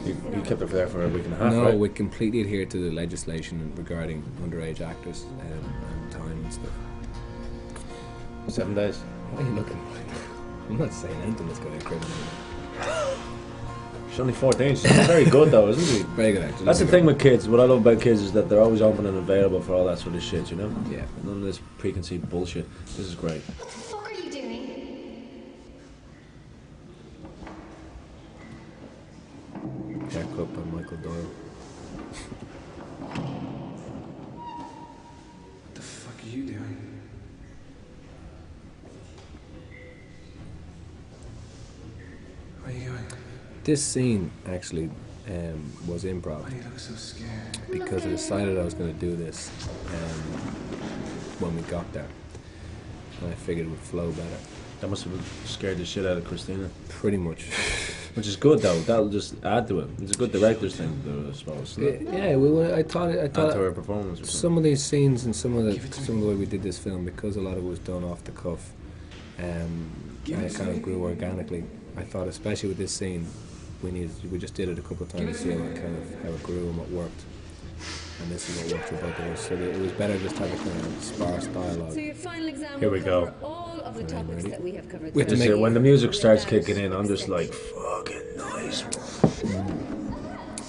You kept her there for a week and a half, No, right? we completely adhere to the legislation regarding underage actors and time stuff. 7 days. Why are you looking like that? I'm not saying anything that's going to incriminate. She's only 14. She's very good though, isn't she? Very good actor. That's the thing with kids. What I love about kids is that they're always open and available for all that sort of shit, you know? Yeah. None of this preconceived bullshit. This is great. What are you doing? Haircut by Michael Doyle. What the fuck are you doing? Where are you going? This scene actually was improv Why do you look so scared? because I decided I was going to do this when we got there. And I figured it would flow better. That must have scared the shit out of Christina. Pretty much. Which is good though. That'll just add to it. It's a good director's thing to do, I suppose. Yeah, well, I thought Add to her performance. Or some of these scenes and some of the way we did this film, because a lot of it was done off the cuff, and it kind of grew organically. I thought, especially with this scene, we just did it a couple of times to see how it grew and what worked. And this is what worked for both of us. So it was better just to have a kind of sparse dialogue. So your final exam Here we will go. cover all of the topics that we have covered. We have to Just make- when the music starts kicking in, I'm just like, fucking nice.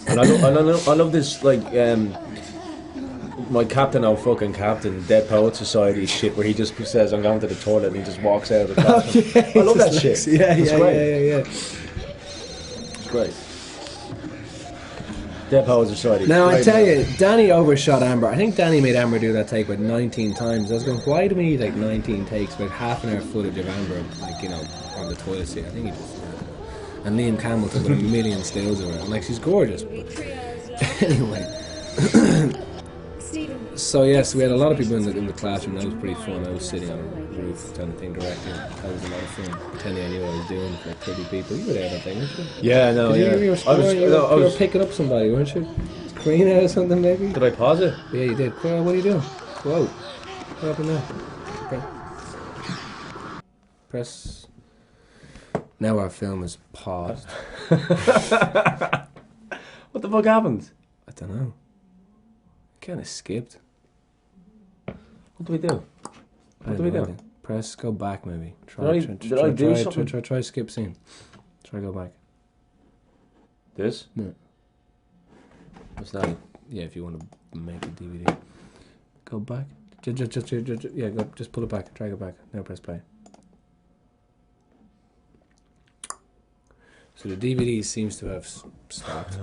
And I love this, like, my captain, oh fucking captain, Dead Poet Society shit, where he just says, I'm going to the toilet, and he just walks out of the classroom. I love that shit. Yeah, It's yeah, great. yeah. It's great. Dead Poet Society. Now, I Great tell movie. you, Danny overshot Amber. I think Danny made Amber do that take about 19 times. I was going, why do we need like 19 takes, about half an hour footage of Amber, like, you know, on the toilet seat? I think he just... And Liam Campbell took about a million stills of her. And, like, she's gorgeous. But anyway. So, yes, we had a lot of people in the classroom. That was pretty fun. I was sitting on a roof trying to think directly. That was a lot of fun. Pretending I knew what I was doing, like 30 people. You were there that thing, weren't you? Yeah, no, 'Cause yeah. You were picking up somebody, weren't you? Queen out or something, maybe? Did I pause it? Yeah, you did. Well, what are you doing? Whoa. What happened there? Okay. Press. Now our film is paused. What the fuck happened? I don't know. Kind of skipped. What do we do? What do we do? Press go back maybe. Did I do something? Try skip scene. Try go back. This? No. What's that? Yeah, if you want to make a DVD. Go back. Yeah, go. Just pull it back. Try go back. Now press play. So the DVD seems to have stopped.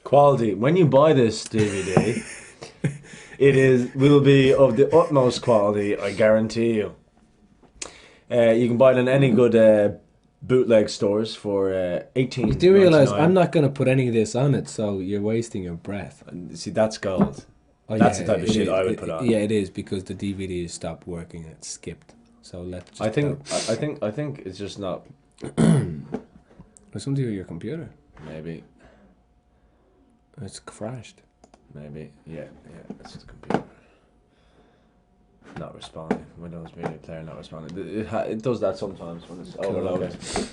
Quality. When you buy this DVD, will be of the utmost quality, I guarantee you. You can buy it in any good bootleg stores for $18. You do realise I'm not going to put any of this on it, so you're wasting your breath. See, that's gold. Oh, That's yeah, the type of it shit is. I would put on. Yeah, it is, because the DVD has stopped working. It's skipped. So let's just I think it's just not. There's something with your computer. Maybe. It's crashed. Maybe. Yeah. It's the computer. Not responding. Windows Media Player not responding. It does that sometimes when it's overloaded. Okay.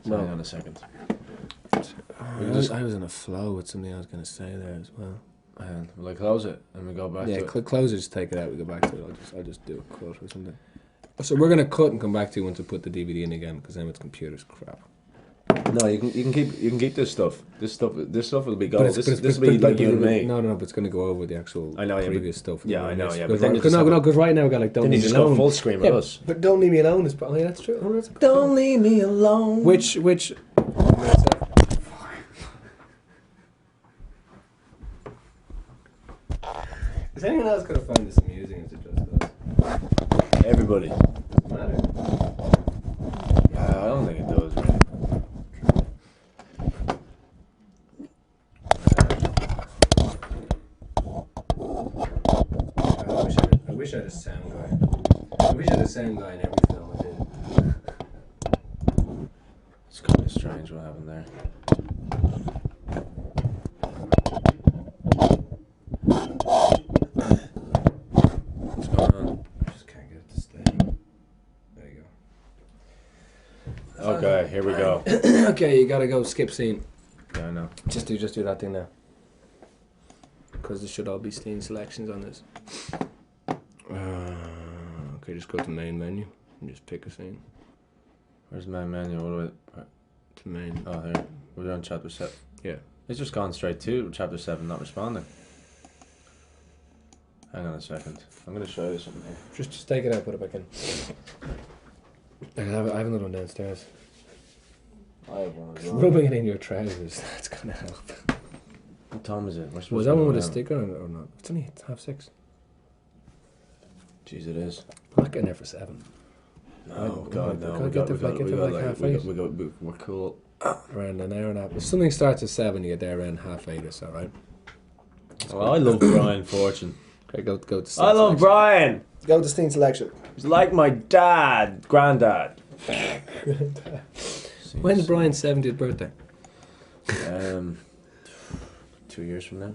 So hang on a second. I was in a flow with something I was going to say there as well. Will I close it and we go back to it? Close it, just take it out, we go back to it. I'll just do a cut or something. So we're going to cut and come back to you once we put the DVD in again, because then it's computer's crap. No, you can keep this stuff. This stuff will be gold. This will be like you and me. No, but it's going to go over the actual previous stuff. Yeah, I know. Yeah, but then because right now we got like don't then you leave just me alone. go full screen with us. But don't leave me alone is probably that's true. Oh, that's Don't leave me alone. Which is anyone else going to find this amusing as it just does? Everybody. Doesn't matter. I don't think it does, really. I wish I had a sound guy. I wish I had a sound guy in every film I did. It's kind of strange what happened there. What's going on? I just can't get it to stay. There you go. Okay, here we go. Okay, you gotta go skip scene. Yeah, I know. Just do that thing now. Because there should all be scene selections on this. Okay, just go to main menu and just pick a scene. Where's my menu? What do I? To main. Oh, here. We're on chapter 7. Yeah. It's just gone straight to chapter 7, not responding. Hang on a second. I'm going to show you something here. Just take it out, put it back in. I have another one downstairs. I have one as well. Rubbing it in your trousers, that's gonna help. What time is it? We're supposed Was to that go one with a now. sticker on it or not? It's only 6:30. Jeez, it is. I'm not getting there for 7. Oh, God, no. We're cool. around an hour and a half. If something starts at 7, you get there around 8:30 or so, right? Well, I love Brian Fortune. Okay, go to scene I love selection. Brian. Go to scene selection. He's like my granddad. When's Brian's 70th birthday? 2 years from now.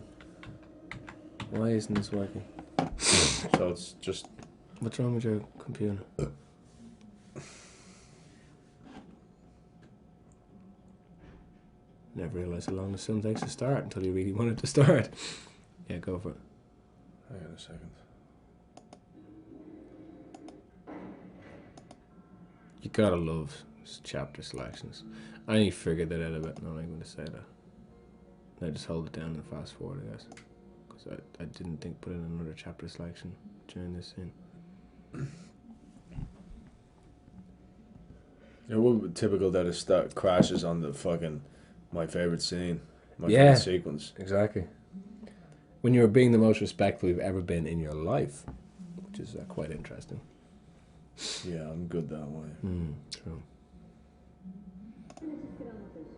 Why isn't this working? So it's just... What's wrong with your computer? Never realised how long the film takes to start until you really want it to start. Yeah, go for it. Hang on a second. You gotta love chapter selections. I only figured that out a bit, and I'm not going to say that. I just hold it down and fast forward, I guess. Because I didn't think put in another chapter selection during this scene. It would be typical that it crashes on the fucking my favourite scene. My Yeah. favourite sequence. Exactly. When you're being the most respectful you've ever been in your life, which is quite interesting. Yeah, I'm good that way. True.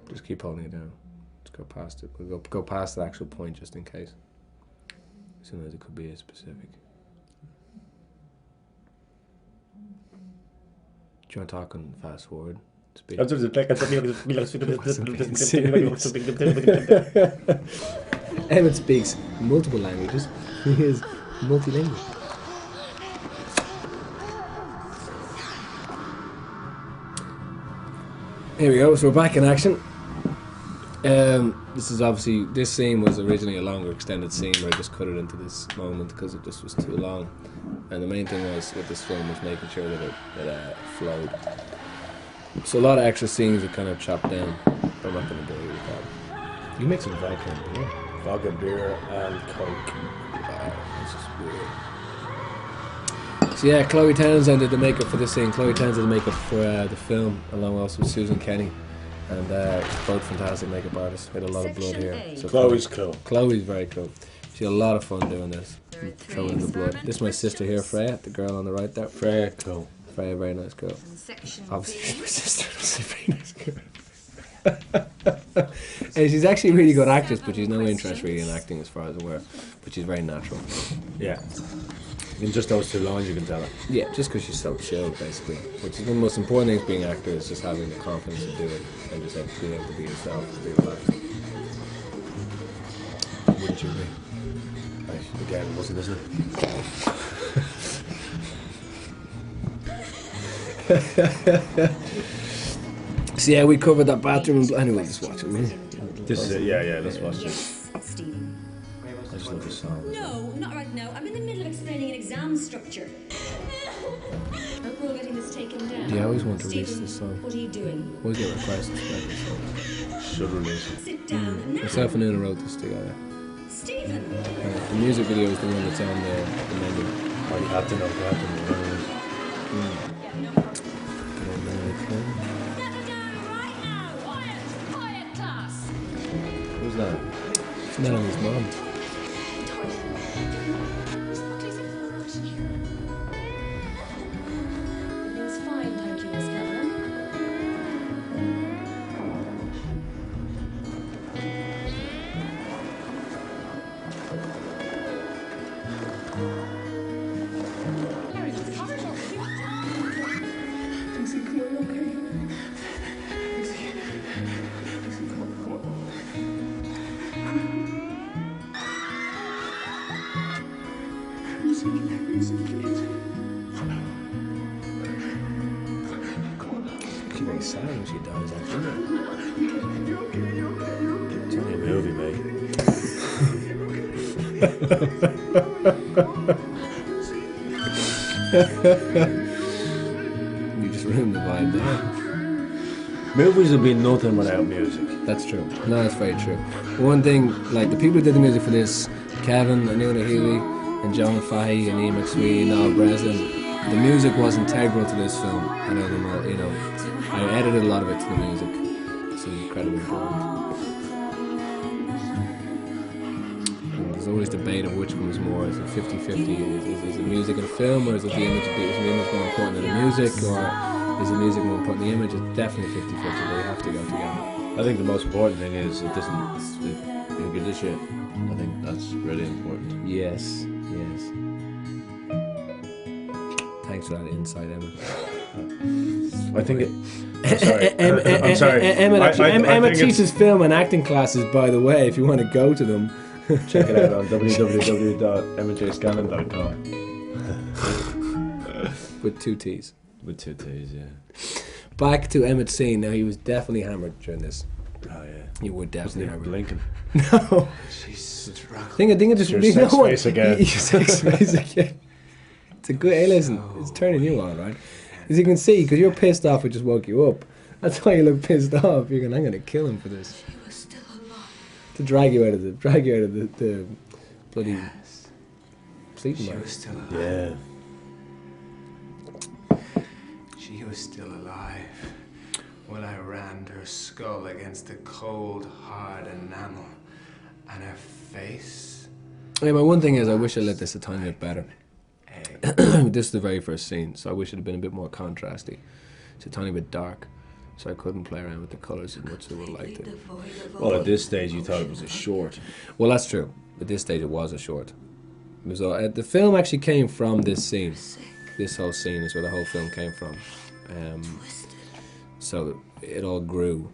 Just keep holding it down. Let's go past it. We'll go past the actual point just in case. Sometimes it could be a specific. Do you want to talk on fast forward? Speed. Emmett speaks multiple languages. He is multilingual. Here we go, so we're back in action. This scene was originally a longer extended scene where I just cut it into this moment because it just was too long. And the main thing was with this film was making sure that it flowed. So a lot of extra scenes are kind of chopped down. I'm not going to bore you with that. You make some vodka and beer. Vodka, beer, and Coke. This is weird. So yeah, Chloe Townsend did the makeup for this scene. Chloe Townsend did the makeup for the film, along also with Susan Kenny. And both fantastic makeup artists. We had a lot of blood here. So Chloe's cool. Chloe's very cool. She had a lot of fun doing this. Throwing in the blood. This is my sister here, Freya, the girl on the right there. Freya, cool. Freya, very nice girl. Obviously, she's my sister. She's a very nice girl. And she's actually a really good actress, but she's no interest really in acting as far as I'm aware. But she's very natural. Yeah. In just those 2 lines, you can tell her. Yeah, just because she's so chill, basically. Which is one of the most important things being an actor is just having the confidence to do it and just being able to be yourself and be relaxed. Wouldn't you agree? Again, wasn't, isn't it? So yeah, we covered that bathroom. Anyway, just watch it, will you? This is it. Yeah, let's watch it. Yes, Stephen. I just love the song. No, not right now. I'm in the middle of explaining an exam structure. Hope we're all getting this taken down. Do you always want to Stephen, release this song? What are you doing? Always get requests about this song. Should release it. Sit down now. Myself and Una wrote this together. Stephen. The music video is the one that's on the menu. Oh, you have to know. Settle down right now. Quiet, class. Who's that? It's Melanie's mom. It was fine, thank you, Miss Cameron. She's very sad when she dies, actually. It's only a movie, mate. You just ruined the vibe there. Movies would be nothing without music. That's true. No, that's very true. One thing, like the people who did the music for this, Kevin, Anuna Healy, and John Fahey, and Ian McSweeney, and Niall Breslin, the music was integral to this film. I know them all, you know. I edited a lot of it to the music. It's incredibly important. And there's always debate of which comes more. Is it 50-50? Is the music in a film, or is it the image? Is the image more important than the music, or is the music more important than the image? It's definitely 50-50. They have to go together. I think the most important thing is it doesn't. You give a shit. I think that's really important. Yes, yes. Thanks for that insight, Emma. I think it. I'm sorry. Emma teaches film and acting classes, by the way, if you want to go to them. Check it out on www.mcscanlon.com. With 2 T's. With 2 T's, yeah. Back to Emmet Scene. Now, he was definitely hammered during this. Oh, yeah. He would definitely hammered. Blinking. No. Jesus, I think it just... Your you sex know what? face again. Your sex face again. It's a good... Hey, listen. It's turning you on, right? As you can see, because you're pissed off, it just woke you up. That's why you look pissed off. You're going, I'm going to kill him for this. She was still alive. To drag you out of the bloody sleeping She bag. was still alive. Yeah. She was still alive when I rammed her skull against the cold, hard enamel, and her face. Yeah, my one thing is I wish I lit this a tiny bit better. This is the very first scene, so I wish it had been a bit more contrasty. It's a tiny bit dark, so I couldn't play around with the colours as much as I would have liked it. Well, at this stage, you thought it was a short. Well, that's true. At this stage, it was a short. It was the film actually came from this scene. This whole scene is where the whole film came from. So it all grew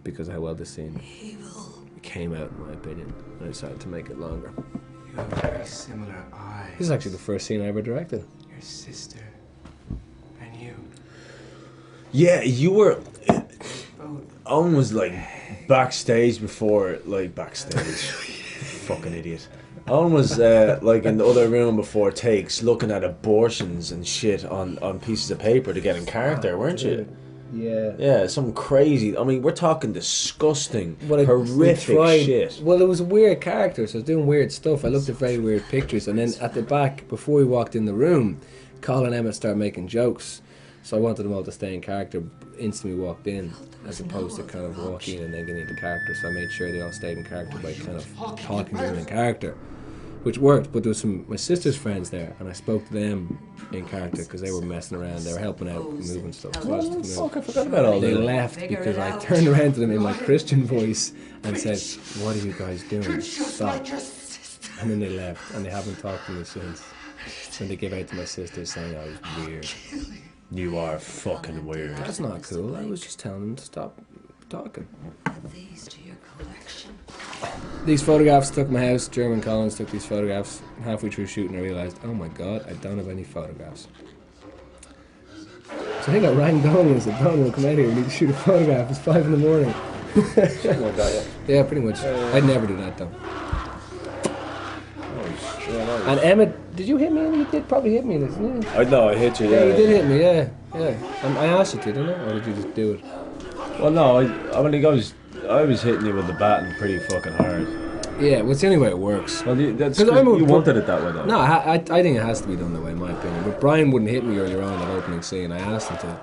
because of how well this scene came out, in my opinion. And I decided to make it longer. You have very similar eyes. This is actually the first scene I ever directed. Your sister and you. Yeah, you were. Both. Owen was like backstage before, like backstage. Fucking idiot. Owen was like in the other room before takes, looking at abortions and shit on pieces of paper to get in character, weren't you? Yeah. Yeah, some crazy. I mean, we're talking disgusting, Well, horrific shit. Well, it was a weird character, so I was doing weird stuff. I looked at very weird pictures, and then at the back, before we walked in the room, Colin and Emmett started making jokes. So I wanted them all to stay in character instantly walked in, as opposed to kind of walking in and then getting into character. So I made sure they all stayed in character by kind of talking to them in character, which worked. But there was my sister's friends there, and I spoke to them in character because they were messing around. They were helping out, moving stuff. So I just took them out. Fuck, I forgot about all They that. left because I turned around to them in my Christian voice and said, "What are you guys doing? Stop." And then they left, and they haven't talked to me since. And they gave out to my sister saying I was weird. You are fucking weird. That's not cool. I was just telling them to stop talking. These to your collection. These photographs took my house. German Collins took these photographs. Halfway through shooting, I realised, oh my god, I don't have any photographs. So I think I rang Donald and said, Donald, come out here, we need to shoot a photograph. It's 5 in the morning. Something like that, yeah. Yeah, pretty much. I'd never do that though. Oh, And Emmett, did you hit me? You did probably hit me, didn't you? I know, I hit you, Yeah, yeah. you did hit me, yeah. I asked you to, didn't I? Or did you just do it? Well, no, I mean, I was hitting you with the baton pretty fucking hard. Yeah, well, it's the only way it works. Well, that's 'Cause 'cause I'm a- you wanted it that way, though. No, I think it has to be done that way, in my opinion. But Brian wouldn't hit me earlier on in that opening scene. I asked him to.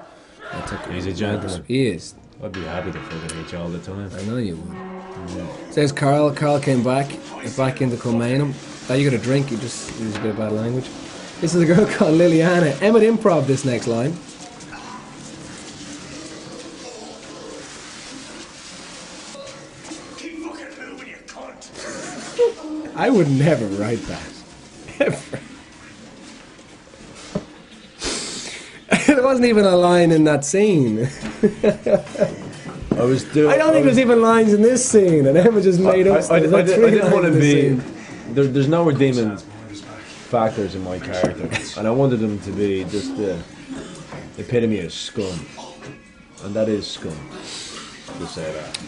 I took it. He's a gentleman. He is. I'd be happy to fucking hit you all the time. I know you would. Says Carl. Carl came back into Kilmainham. Now you got a drink. You just use a bit of bad language. This is a girl called Liliana. Emmett improv this next line. Keep fucking moving, you cunt. I would never write that. Ever. There wasn't even a line in that scene. I was doing. I don't think there's even lines in this scene, and Emma just made up stuff. I There's three didn't lines want to in this be. scene. There's no redeeming factors in my character, and I wanted them to be just the epitome of scum, and that is scum. to say that.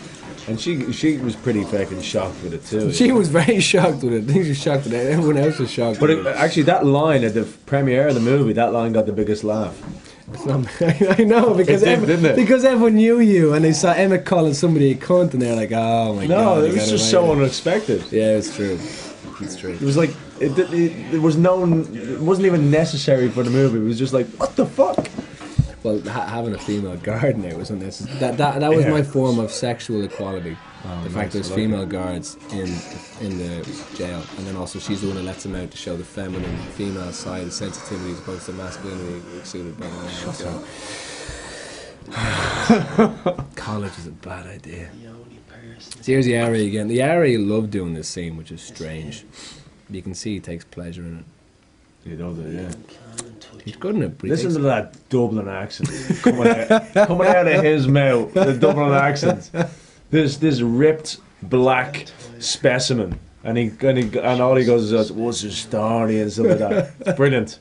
And she was pretty fucking shocked with it too. She was very shocked with it. I think she was shocked with it. Everyone else was shocked But with it. actually, that line at the premiere of the movie, that line got the biggest laugh. I know, because didn't it? because everyone knew you, and they saw Emmett calling somebody a cunt, and they're like, "Oh my god!" No, they it was got just right so there. unexpected. Yeah, it's true. It's true. It was like it was it wasn't even necessary for the movie. It was just like, what the fuck? Well, having a female guard now was unnecessary. That was my form of sexual equality. The fact there's female guards in the jail, and then also she's the one who lets them out to show the feminine female side, the sensitivity as opposed to masculinity exuded by the man. College is a bad idea. So here's the Ari again. The Ari loved doing this scene, which is strange. You can see he takes pleasure in it. You know that, yeah. He's good in it. But Listen to that Dublin accent coming out of his mouth. The Dublin accent. This ripped black specimen, and all he goes is, "What's your story?" and stuff like that. It's brilliant.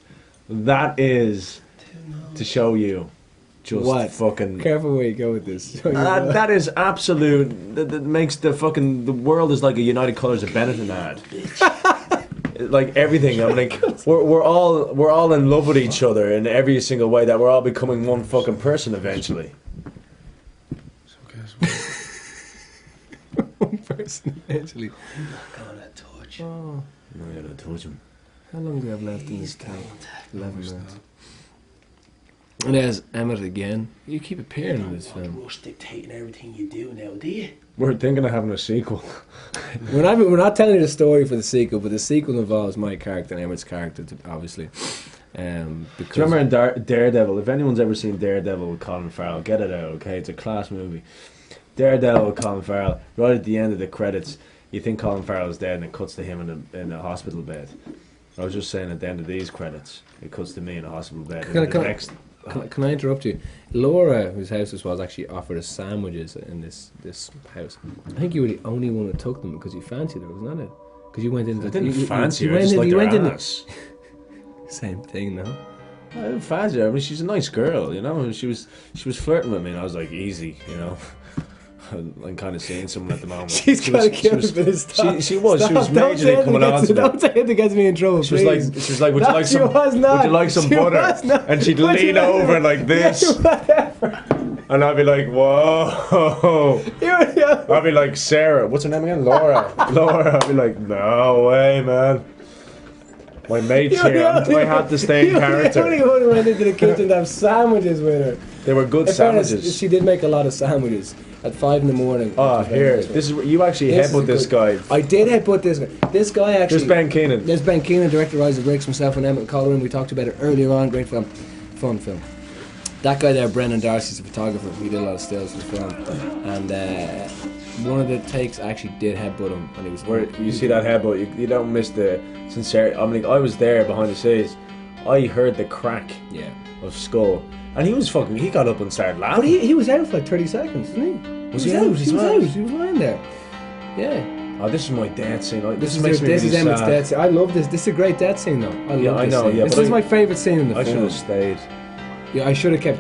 That is to show you just what? Fucking Careful where you go with this. that is absolute. That makes the world is like a United Colours of Benetton ad. Like everything, I'm like, we're all in love with each other in every single way. That we're all becoming one fucking person eventually. One person eventually. I'm not gonna touch. Oh. No, you're not touch him. How long do we have left in this time? 11 minutes. And there's Emmett again. You keep appearing in this film. Rush dictating everything you do now, do you? We're thinking of having a sequel. We're not telling you the story for the sequel, but the sequel involves my character and Emmett's character, obviously. Do you remember in Daredevil? If anyone's ever seen Daredevil with Colin Farrell, get it out, okay? It's a class movie. Daredevil with Colin Farrell, right at the end of the credits, you think Colin Farrell's dead and it cuts to him in a hospital bed. I was just saying at the end of these credits, it cuts to me in a hospital bed. Can I interrupt you? Laura, whose house this was, actually offered us sandwiches in this house. I think you were the only one who took them because you fancied her, wasn't that it? Because you went into... I didn't fancy her, I just liked her ass. Same thing, no? I didn't fancy her. I mean, she's a nice girl, you know. She was flirting with me, and I was like, easy, you know. I'm kind of seeing someone at the moment. She's trying to kill a bit of stuff. She was majorly coming on to Don't say it to get me in trouble, She was like, would you like some butter? And she'd lean over like this. And I'd be like, whoa. I'd be like, Sarah, what's her name again? Laura. I'd be like, no way, man. My mate's here. I had to stay in character. The only one who went into the kitchen to have sandwiches with her. They were good sandwiches. She did make a lot of sandwiches at 5 in. Oh, here. This is you actually headbutt this guy. I did headbutt this guy. This guy actually. There's Ben Keenan. There's Ben Keenan, director of Rise of Bricks, myself and Emmett Colleran. We talked about it earlier on. Great film. Fun film. That guy there, Brendan Darcy's a photographer. He did a lot of stills for the film. And one of the takes actually did headbutt him. And he was. Where you see that headbutt, you don't miss the sincerity. I mean, I was there behind the scenes. I heard the crack of skull. And he got up and started laughing. But he was out for like 30 seconds, didn't he? Was he out? He was out. He was lying there. Yeah. Oh, this is my death scene. This is Emmett's death scene. I love this. This is a great death scene, though. I love this scene. This is my favourite scene in the film. I should have stayed. Yeah, I should have kept.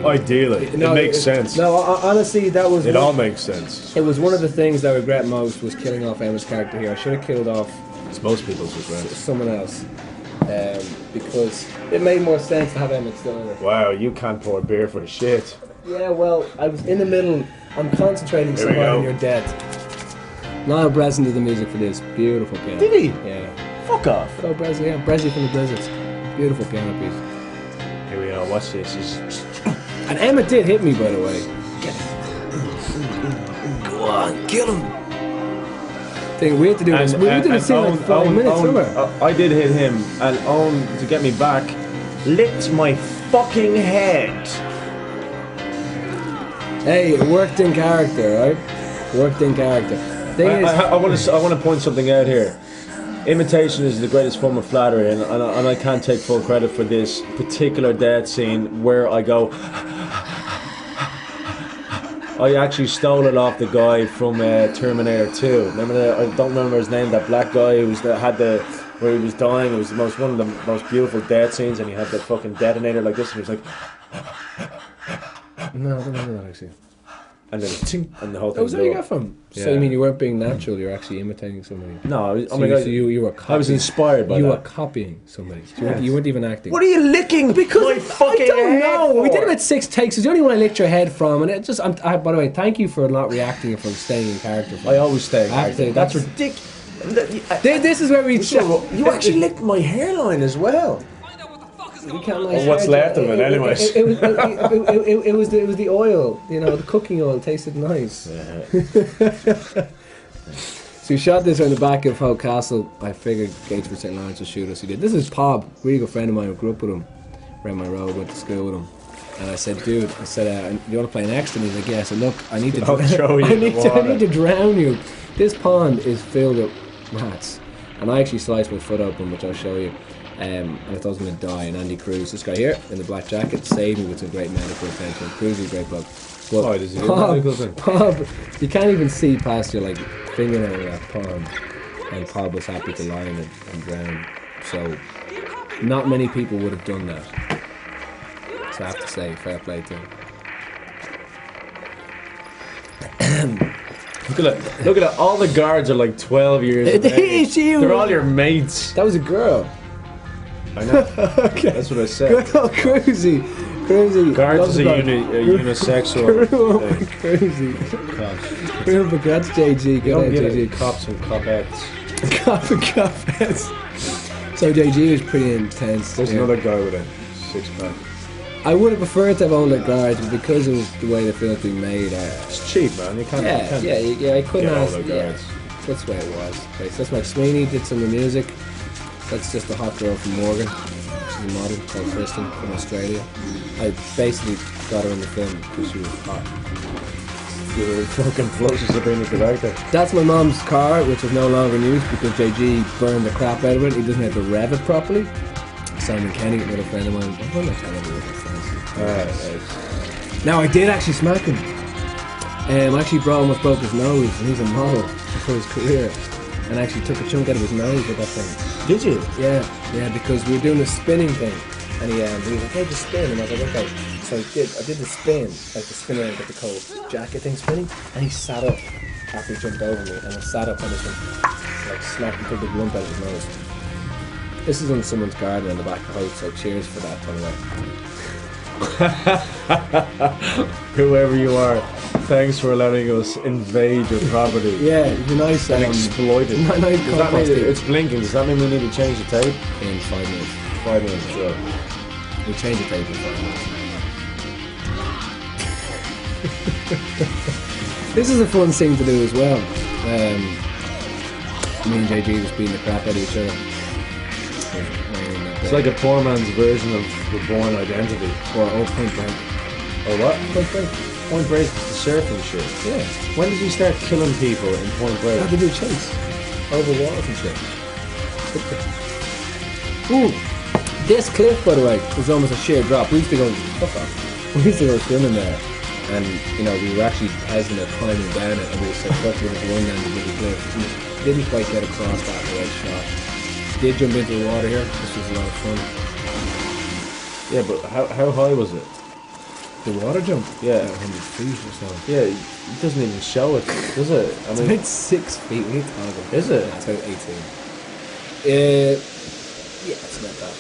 Ideally, it makes sense. No, honestly, that was. It all makes sense. It was one of the things I regret most was killing off Emma's character here. I should have killed off. It's most people's regret. Someone else, because it made more sense to have Emma still in it. Wow, you can't pour beer for the shit. Yeah, well, I was in the middle. I'm concentrating so hard on your death. Niall Breslin did the music for this. Beautiful piano. Did he? Yeah. Fuck off. Oh, Breslin, yeah. Breslin from the Blizzards. Beautiful piano piece. Here we go. Watch this. And Emma did hit me, by the way. Get it. Go on, kill him. We had to do this. We did this in like 5 minutes, somewhere. I did hit him, and Owen, to get me back, licked my fucking head. Hey, it worked in character, right? Worked in character. I want to point something out here. Imitation is the greatest form of flattery, and I can't take full credit for this particular death scene where I go I actually stole it off the guy from Terminator 2. Remember I don't remember his name. That black guy who where he was dying. It was one of the most beautiful death scenes, and he had the fucking detonator like this, and he was like, no, I don't remember that actually. And then ting, and the whole thing. That was where you blew got up. from. Yeah. So you mean you weren't being natural? You're actually imitating somebody. No, You were. Copying. I was inspired by You that. were copying somebody. You weren't even acting. What are you licking? Because my fucking I don't head know. We for? did about 6 takes. It's the only one I licked your head from, and it just. By the way, thank you for not reacting and for staying in character. I always stay in I have to character. say, That's ridiculous. This is where we. You actually licked my hairline as well. You can't Well, what's left of it, anyways. It was the oil, you know, the cooking oil tasted nice. Yeah. So we shot this on the back of Howe Castle. I figured Gatesford St. Lawrence would shoot us. He did. This is Pob, really good friend of mine. I grew up with him, around my road, went to school with him. And I said, dude, do you want to play an extra? And he's like, yeah. I said, look, I need to I need to drown you. This pond is filled with rats. And I actually sliced my foot open, which I'll show you. And I thought I was going to die. And Andy Cruz, this guy here in the black jacket, saved me with some great medical attention. Cruz is a great bloke. But Does he do medical thing? Pob, you can't even see past your like fingernail in that pond. And Pob was happy to lie in it and drown. So not many people would have done that. So I have to say, fair play to him. Look at that. All the guards are like 12 years of age. They're all your mates. That was a girl. I know. Okay. That's what I said. Good old Cruzy. Guards is a unisexual thing. Cruzy. Cops. Remember, that's JG. You Good don't old get JG. it. Cops and copettes. Cop and copettes. So JG is pretty intense. There's another guy with a 6-pack. I would have preferred to have owned the guards, but because it was the way the film's being made, It's cheap, man. You can't. I couldn't get all ask. the Yeah, guards. that's the way it was. Okay, so that's Mike Sweeney, did some of the music. That's just a hot girl from Morgan. She's a model called Chrstn from Australia. I basically got her in the film because she was hot. You were fucking closest to being a good actor. That's my mom's car, which is no longer in use because JG burned the crap out of it. He doesn't have to rev it properly. Simon Kenny, another friend of mine. What am I telling you? Now I did actually smack him. I actually almost broke his nose, and he's a model for his career. And I actually took a chunk out of his nose with that thing. Did you? Yeah, because we were doing a spinning thing. And he was like, hey, just spin. And I was like, okay. So I did the spin, like the spin around, get the cold jacket thing spinning. And he sat up after he jumped over me. And I sat up on his thing, like snapped and took the lump out of his nose. This is on someone's garden on the back of the house, so cheers for that, by the way. Whoever you are, thanks for letting us invade your property. Yeah, it'd be nice and exploit it. Nice Does that mean it's blinking? Does that mean we need to change the tape? In 5 minutes. 5 minutes, sure. We'll change the tape in 5 minutes. This is a fun thing to do as well. Me and JG just beating the crap out of each other. It's like a poor man's version of The Bourne Identity. Or Point Break. Or what? Point Break. Point Break is the surfing shit. Yeah. When did you start killing people in Point Break? How to do a chase. Over water and shit. Ooh. This cliff, by the way, was almost a sheer drop. We used to go, fuck off. We used to go swimming there. And, you know, we were actually hesitant at climbing down it. And we said, fuck, we'll just run down the middle cliff. And we didn't quite get across that right shot. Did jump into the water here. This was a lot of fun. Yeah, but how high was it? The water jump? Yeah. 100 feet or so. Yeah, it doesn't even show it, does it? I It's mean, about 6 feet. We need to toggle. Is it? Yeah, it's about 18. Yeah, it's about that.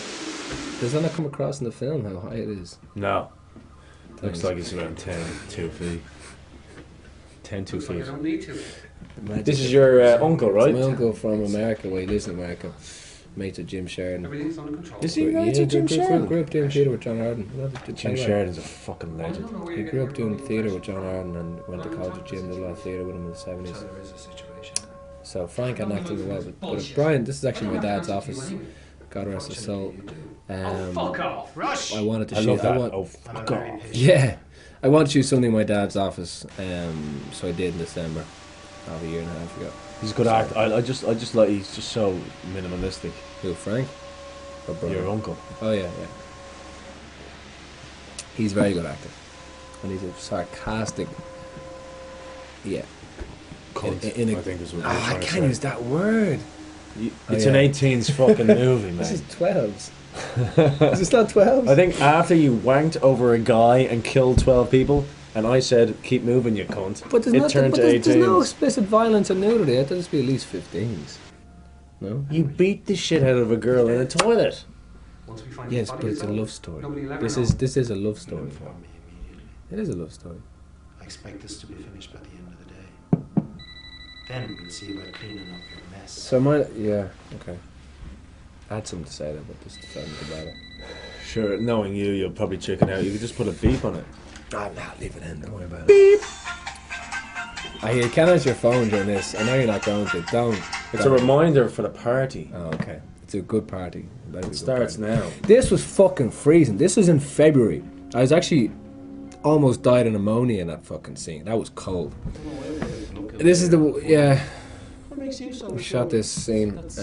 Does that not come across in the film how high it is? No. Looks like it's around 2 feet. 2 feet. You don't need to. This is your uncle, right? It's my uncle from America. Well, he lives in America. Mate of Jim Sheridan. Everything's under control. Is he mates with Jim Sheridan? Grew up doing theatre with John Arden. Jim Sheridan's a fucking legend. He grew up doing theatre with John Arden and went to college with Jim. Did a lot of theatre with him in the 70s. So Frank had acting as well. But Brian, this is actually my dad's office. God rest his soul. Fuck off, Rush! I wanted to I shoot. love that. Oh, fuck off. Yeah, I wanted to shoot something in my dad's office. So I did in December, about a year and a half ago. He's a good actor. I just like he's just so minimalistic. Who, Frank? Or Brian? Your uncle. Oh yeah. He's a very good actor, and he's a sarcastic, Yeah. Cunt, In a, I think is what I you're trying to can't say. use that word. It's an 18s fucking movie, man. This is 12s. Is this not 12s? I think after you wanked over a guy and killed 12 people, and I said, keep moving, you cunt, But there's, it turned to 18s. there's no explicit violence or nudity. It has to be at least 15s. No? You beat the shit out of a girl in a toilet. Once we find Yes, the but body it's a as well, love story. nobody will ever This know. is a love story. Inform me immediately. It is a love story. I expect this to be finished by the end of the day. Then we'll see about cleaning up your mess. So yeah, okay. I had something to say there, but just decided about it. Sure, knowing you, you'll probably chicken out. You could just put a beep on it. I'm not leaving it in, don't worry about it. Beep! I hear, can answer your phone during this. I know you're not going to. Don't. It's a reminder for the party. Oh, okay. It's a good party. It starts now. This was fucking freezing. This was in February. I was actually almost died of pneumonia in that fucking scene. That was cold. This is yeah. What makes you so We shot this scene. It's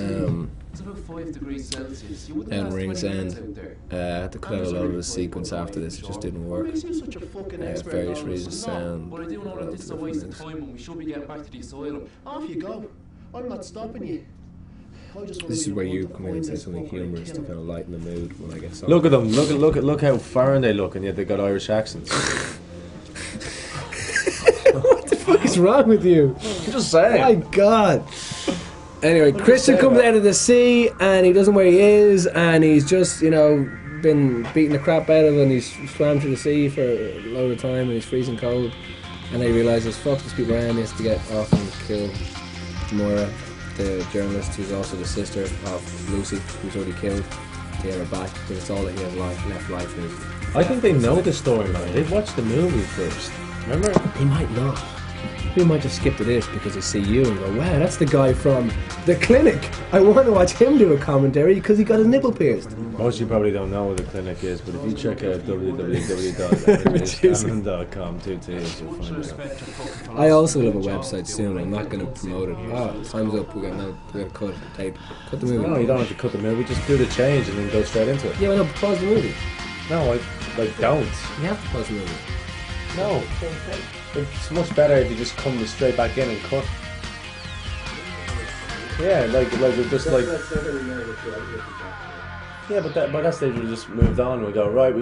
about 5 degrees Celsius. You wouldn't And last Rings 20 minutes End. out there. I had to cut out a lot of the sequence after this. It just didn't work. What makes you such a fucking expert? Various in all this? reasons. Sound. But I do know that this is a waste of time and we should be getting back to the asylum. Off you go. I'm not stopping you. I just This is where you come in and say something humorous to kind of lighten the mood when I get something. Look at them. Look how foreign they look, and yet they got Irish accents. What the fuck is wrong with you? I'm just saying. My God. Anyway, Chrstn comes out of the sea and he doesn't know where he is, and he's just, been beating the crap out of him, and he's swam through the sea for a load of time and he's freezing cold. And then he realises, fuck, there's people around, he has to get off and kill Moira, the journalist who's also the sister of Lucy, who's already killed, to get her back, because it's all that he has left life is. I think they know the story, man. They've watched the movie first. Remember? He might not. We might just skip to this because they see you and go, wow, that's the guy from the clinic. I want to watch him do a commentary because he got his nipple pierced. Most of you probably don't know what the clinic is, but if you check out www.chrstn.com, you'll find it out. I also will have a website soon. I'm not going to promote it. Oh, time's up. We got to cut the tape. Cut the movie. No, you don't have to cut the movie. Just do the change and then go straight into it. Yeah, but no, pause the movie. No, don't. You have to pause the movie. No. It's much better if you just come straight back in and cut. Yeah, like we're just like. Yeah, but by that stage we just moved on. And we go right.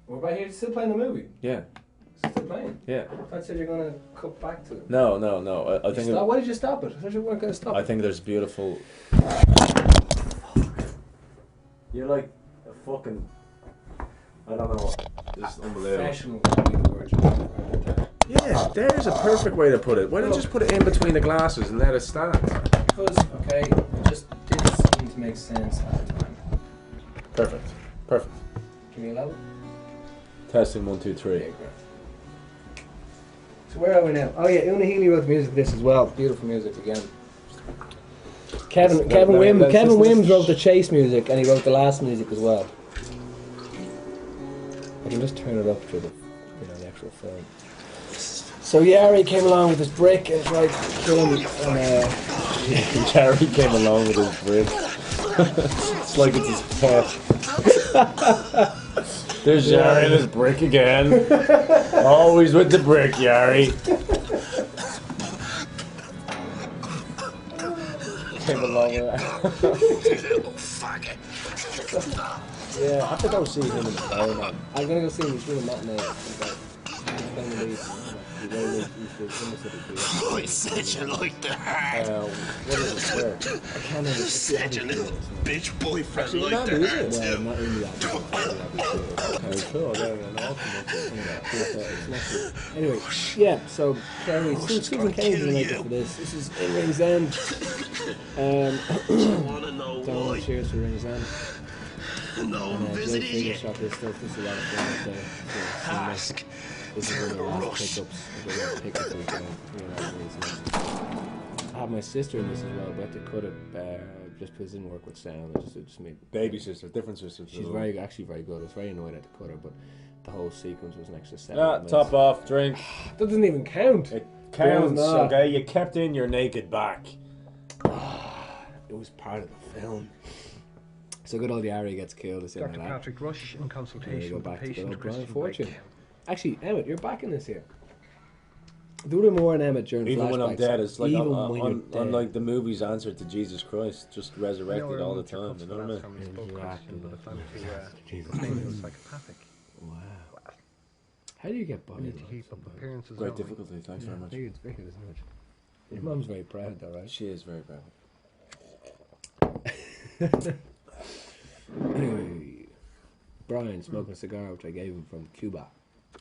We're back here still playing the movie. Yeah. Still playing? Yeah. I thought you said you're going to cut back to it. No. I think. Why did you stop it? I thought you weren't going to stop I it. think there's beautiful. You're like a fucking. I don't know. Just unbelievable. Professional. Yeah, there's a perfect way to put it. Why don't you just put it in between the glasses and let it stand? Because, okay, it just didn't seem to make sense at the time. Perfect. Give me a level. Testing 1, 2, 3. Okay, great. So where are we now? Oh yeah, Una Healy wrote the music for this as well. Beautiful music again. Kevin Wims wrote the chase music, and he wrote the last music as well. I can just turn it up to the actual film. So Yari came along with his brick and tried to kill him. And, Jerry came along with his brick. It's like it's his pet. There's Yari and his brick again. Always with the brick, Yari. Came along with that. Yeah, I have to go see him in the show now. I'm gonna go see him. He's doing a matinee. I said you liked the heart. What is it? Where? I can't remember. Said your little bitch boyfriend Actually, liked not, the is heart it? Well, too. not in the album. Okay, cool. Anyway, yeah, so Kerry, Susan Kennedy didn't make it for this. This is in Ring's End. I wanna know Don't why. cheers for Ring's End. No And one Jake visited Figure you. shot this stuff. This is a lot of fun up there. Ask. This is one of the Rush. last pickups. Pickups we've done. I have my sister in this as well, but to cut it just because it didn't work with sound. It just made Baby sister, different sister. She's actually very good. I was very annoyed at the cutter, but the whole sequence was an extra 7 Ah, minutes. top off, drink. That doesn't even count. It counts, Does not. okay? You kept in your naked back. It was part of the film. So good old Yari gets killed. Dr. Patrick Rush, in There you consultation go with the back to good patient, old Brian Chrstn Fortune. Blke. Actually, Emmett, you're back in this here. Do them more in Emmett during Even when I'm flashbacks. dead, it's like Even when you're dead. unlike the movie's answer to Jesus Christ, just resurrected all the time. You know what I mean? From his book, Exactly. Chrstn, by the time Jesus to claim he was psychopathic. Wow. How do you get by? You need to keep up appearances. Great only. difficulty. Thanks very much. It's big, isn't it? Your mum's very proud, though, right? She is very proud. Anyway, Brian smoking a cigar, which I gave him from Cuba.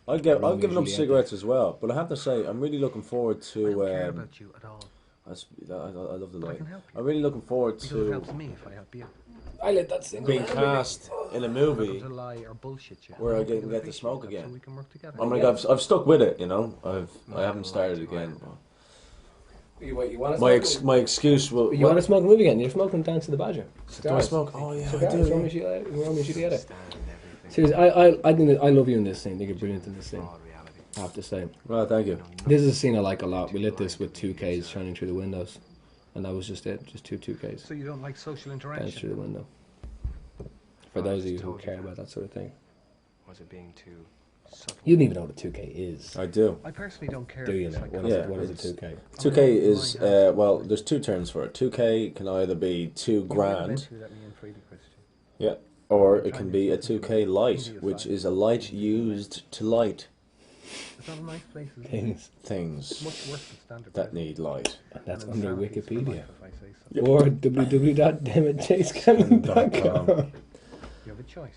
I've Romeo given up Juliet. cigarettes as well, but I have to say I'm really looking forward I don't care to. about you at all. I love the But I light. can help you. I'm really looking forward Because it to helps me if I help you. I let that sing. being cast in a I'm movie. not to lie or bullshit you. Where I hope can you get to appreciate smoke that, again. So we can work together. I'm like I've stuck with it, you know. I haven't started again. You want My excuse will. You want to smoke a movie again? You're smoking Dance to the Badger. Do I smoke? Oh yeah, I Cigars, do. Romeo and Juliet. Seriously, I think that I love you in this scene. I think you're brilliant in this scene. I have to say. Well, thank you. This is a scene I like a lot. We lit this with 2Ks shining through the windows. And that was just it. Just two 2Ks. So you don't like social Dance interaction? through the window. For those of you who care about that sort of thing. Was it being too subtle? You don't even know what a 2K is. I do. I personally don't care. Do if you it's know? like What concept. is a 2K? 2K is well. There's two terms for it. 2K can either be $2 grand, You let me in freely, Christian. yeah, or it can be a 2K light, which is a light used to light It's not a nice place, is it? Things. things Much worse than standard. that need light. That's And under insanity is for Wikipedia. life, if I say so. Or www.dammit.com. You have a choice.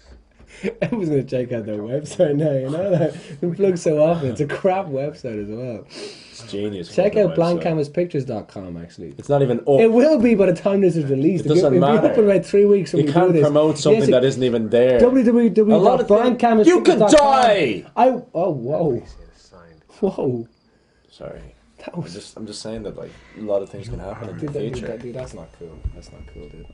I was going to check out their website now, you know that? We plug so often. It's a crap website as well. It's genius. Check on out the website. blankcanvaspictures.com actually. It's not even up. It will be by the time this is released. It doesn't It'll be matter. up in about 3 weeks when You we can't do this. promote something that isn't even there. www.blankcanvaspictures.com. You could die. Whoa. Whoa. Sorry. That I'm was... just saying that like a lot of things can happen in the future. Dude, that's not cool. That's not cool, dude.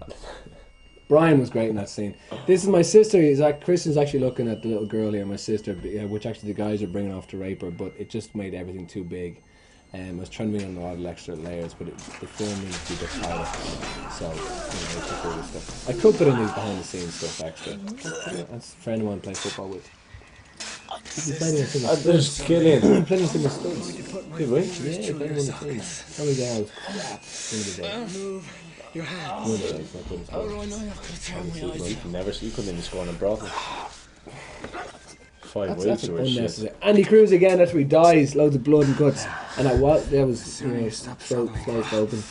Brian was great in that scene. This is my sister. Kristen's actually looking at the little girl here, my sister, which actually the guys are bringing off to rape her, but it just made everything too big. I was trying to bring in a lot of extra layers, but the film needs to be a bit tighter. So, it took all this stuff. I could put in these behind the scenes stuff extra. That's a friend of mine I play football with. There's Killian. Playing some studs. Did we? Yeah, playing on the team. Probably down. One of the days. Move your hands. One of the days, I couldn't How do I know you've got to tell me I You couldn't even score in a brothel. 5 That's weeks or shit. unnecessary. Andy Cruz again after he dies, loads of blood and guts, and that was sliced open.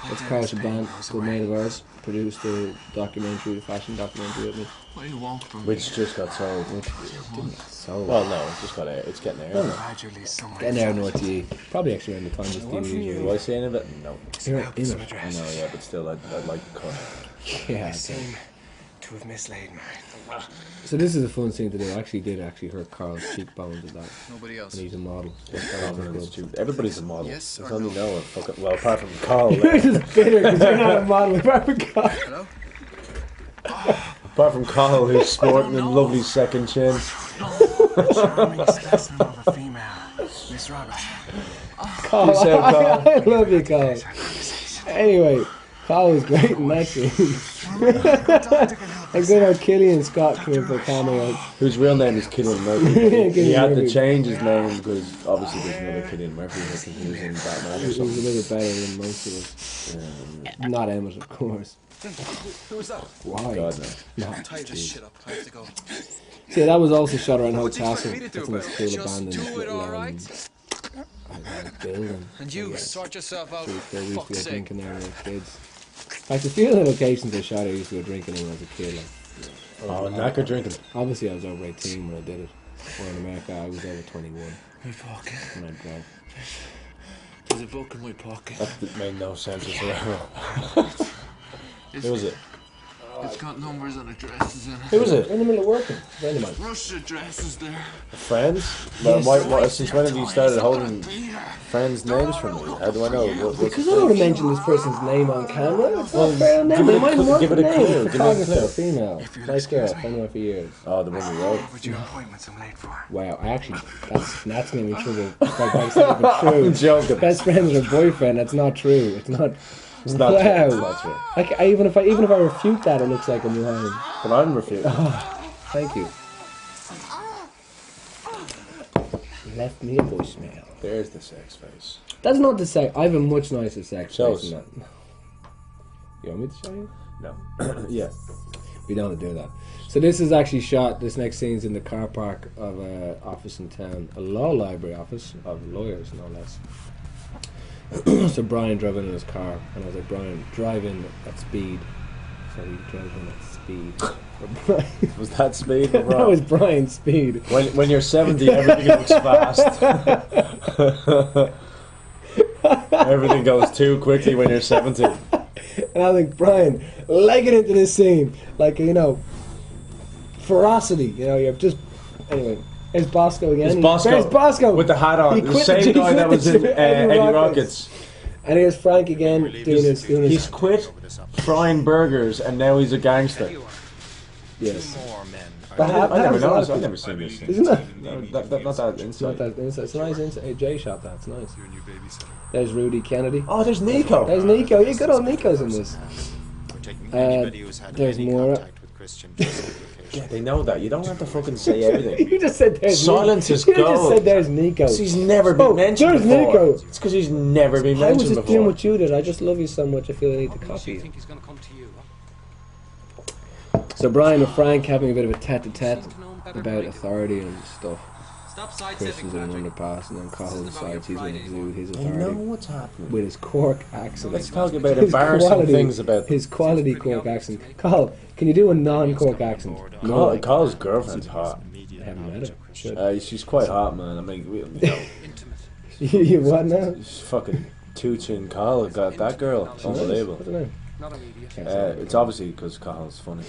That's Carl Shaban, good mate of ours, produced a documentary, a fashion documentary with me. What do you want from me? Which just got sold. So Well, no, it's just got air. It's getting aired. Gradually, somewhere getting there in RTE, probably actually around the time this TV Do I see any of it? No. You're about in some it. address. No, yeah, but still, I'd like to cut. Yeah. I seem to have mislaid mine. So this is a fun scene to do. I actually did hurt Carl's cheekbones with that. Nobody else. And he's a model. Everybody's a model. Yes There's or only no? no one. Fucking, well, apart from Carl. You're just bitter because you're not a model. Apart from Carl. Hello? Apart from Carl, who's sporting a lovely second chin. Charming specimen of a female. Miss Roberts. Carl, Peace out, Carl. I love you, Carl. Anyway, Carl was great in that scene. A good old Killian Scott came in for a cameo. Whose real name is Killian Murphy. He Killian had to Murphy. change his name because obviously there's another Killian Murphy who was in Batman or He was a something. little bit better than most of us. Not Emmett, of course. Who was that? Why? God, no. No. Tie this shit up. I have to go. See, that was also shot around Hope Castle. It's in this cool abandoned building. And you sort yourself out. We used to Fuck's go sake. drinking there when we were kids. Like, a few of the locations I shot, I used to go drinking when I was a kid. Like, Oh, knacker drinking. obviously, I was over 18 when I did it. Or in America, I was over 21 My pocket. when I drank. There's a book in my pocket. That made no sense whatsoever. Who was it? It's got numbers and addresses in it. Who was it? In the middle of working. Friend of mine. Rush addresses there. Friends? Since when have you started holding friends' names from me? How do I know? Because I don't want to mention this person's name on camera. It's not fair on them. They might want give the it a name. clue. Give it a Photographer, clue. female. Nice girl. Been there for years. Oh, the one you wrote. What's your appointments I'm late for? Wow, I actually, that's going to be true. That's not even true. I'm joking. Best friend with a boyfriend, that's not true. It's not. It's not Wow. true. It's not true. Like, even if I refute that, it looks like I'm lying. But I'm refuting. Thank you. You left me a voicemail. There's the sex face. That's not to say I have a much nicer sex Show face than us. that. You want me to show you? No. Yeah. We don't do that. So this is actually shot. This next scene's in the car park of an office in town, a law library office of lawyers, no less. So Brian drove in his car, and I was like, Brian, drive in at speed. So he drove in at speed. Was that speed? That was Brian's speed. When you're 70, everything looks fast. Everything goes too quickly when you're 70. And I was like, Brian, leg it into this scene. Like, you know, ferocity. You know, you're just... Anyway, there's Bosco again. It's Bosco. There's Bosco. With the hat on. He The quit same he guy quit that was the in Eddie Rockets. And here's Frank again doing his... He's quit frying burgers and now he's a gangster. Yes. I've never noticed. I've never seen this. Isn't it? No, not that It's not inside. that inside. It's a nice inside. Hey, Jay shot that. It's nice. There's Rudy Kennedy. Oh, there's Nico. There's Nico. Yeah, good old Nico's in this. There's Maura. Yeah, they know that. You don't have to fucking say everything. You just said there's Silence is You just gold. said there's Nico. He's never been mentioned there's before. Nico. It's because he's never been I was mentioned just doing before. what you did. I just love you so much. I feel I need to copy you. he's gonna come to you. So Brian and Frank having a bit of a tete-a-tete about authority and stuff. Stop Christian's in an underpass, and then Cahill decides he's going to exude his I know authority what's happening. with his Cork accent. Let's talk about His embarrassing quality- things about his quality Cork accent. Cahill, can you do a non-Cork accent? No, Kyle's girlfriend's hot. I haven't met her. Should. She's quite hot, man. I mean, you know, You what now? she's fucking Tucci and Kyle got that girl. Unbelievable. What's her name? Not immediate. It's obviously because Kyle's funny.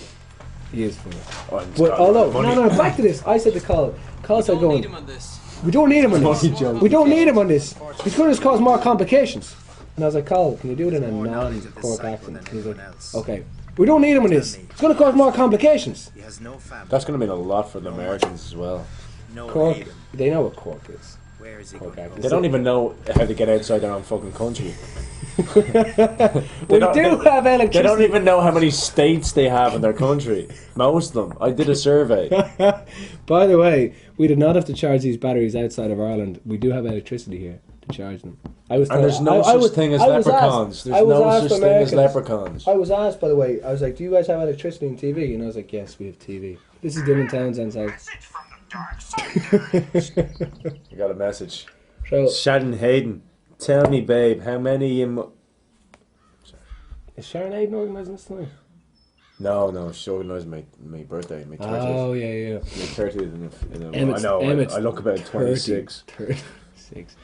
He is funny. Oh, and But Kyle's although, funny. no, back to this. I said to Carl said Don't need going, him on this. we don't need him on this. Funny joke. We don't need him on this. It's going to cause more complications. And I was like, Carl, can you do it in a non-Cork accent? And he's like, okay. We don't need him on this. It's going to cause more complications. He has no family. That's going to mean a lot for the Americans as well. No Cork, haven. they know what Cork is. Where is he Cork going? accent. They don't even know how to get outside their own fucking country. We don't- do have They electricity. don't even know how many states they have in their country. Most of them. I did a survey. By the way, we did not have to charge these batteries outside of Ireland. We do have electricity here to charge them. I was And there's no such thing as leprechauns. There's no such thing as leprechauns. I was asked, by the way, I was like, do you guys have electricity and TV? And I was like, yes, we have TV. This is Dylan Townsend's house. I got a message. So, Shannon Hayden, tell me, babe, how many is Sharon Aiden organising this tonight? No, she organised my birthday, my 30th. Oh, yeah. My 30th in a Emmett's- I know, Emmett's I look about 26. 36.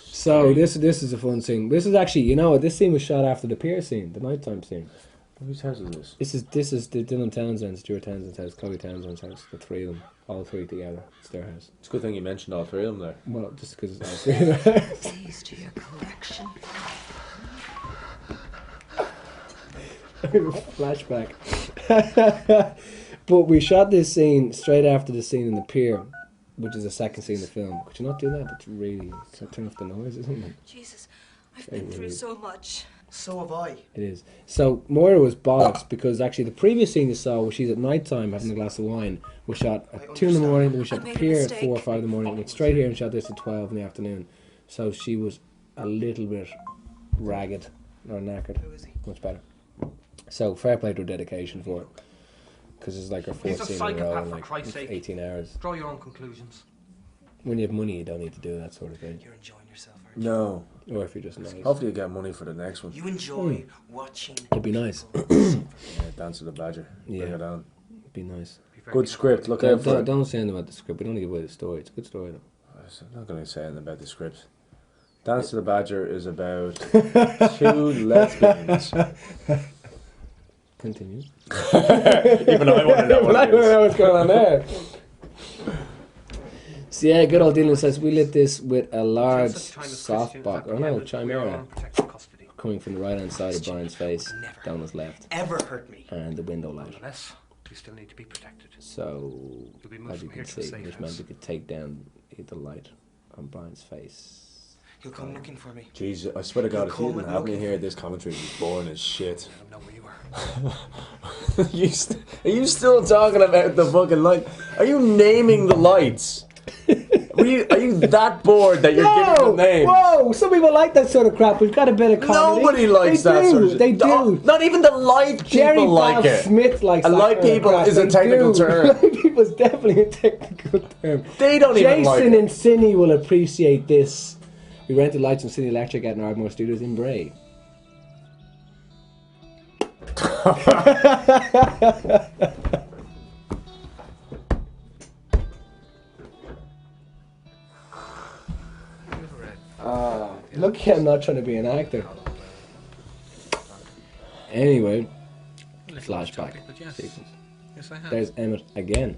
So, this is a fun scene. This is actually, you know, this scene was shot after the pier scene, the nighttime scene. Whose house is this? This is the Dylan Townsend, Stuart Townsend's house, Chloe Townsend's house, the three of them, all three together. It's their house. It's a good thing you mentioned all three of them there. Well, just because it's all three of their house. These to your collection. Flashback. But we shot this scene straight after the scene in the pier, which is the second scene in the film. Could you not do that? It's really, turn off the noise, isn't it? Jesus, I've been through so much. So have I. It is. So Moira was bollocks because actually the previous scene you saw where she's at night time having a glass of wine was shot at 2 in the morning, then we shot I the made a pier at mistake. 4 or 5 in the morning, went straight here and shot this at 12 in the afternoon. So she was a little bit ragged or knackered. Much better. So fair play to her dedication for it. Because it's like a He's 4th a scene in a row psychopath, in for like Christ's sake. 18 hours. Draw your own conclusions. When you have money, you don't need to do that sort of thing. You're enjoying yourself, aren't you? No. Or if you're just nice. Hopefully you get money for the next one. You enjoy watching. It'd be nice. Yeah, Dance with the Badger. Yeah. Bring it on. It'd be nice. Good script. Look out for it. Don't say anything about the script. We don't give away the story. It's a good story, though. I'm not going to say anything about the script. Dance to the Badger is about 2 lesbians. Continue. Even I want to know what I it don't is. know what's going on there. So yeah, good old Dylan says we lit this with a large softbox. Oh no, chimera. Coming from the right hand side of Brian's face, down his left. Ever hurt me. And the window light. Nonetheless, you still need to be protected. So, You'll be moved as you from here can to a see, safe which meant house. we could take down the light on Brian's face. He'll come looking for me. Jesus, I swear to God, if you He'll didn't come have me looking here, this commentary would be boring as shit. I don't know where you are. Are you still talking about the fucking light? Are you naming the lights? Are you that bored that you're giving them names? Whoa! Some people like that sort of crap. We've got a bit of comedy. Nobody likes they that do, sort of shit. They do. Oh, not even the light people Jerry like Ball it. Smith likes And that light kind of people crap. is a They technical do. term. Light people is definitely a technical term. They don't even like Jason it. and Cindy will appreciate this. We rented lights from City Electric at Ardmore Studios in Bray. Look, I'm not trying to be an actor. Anyway, flashback sequence. Yes, I have. There's Emmett again.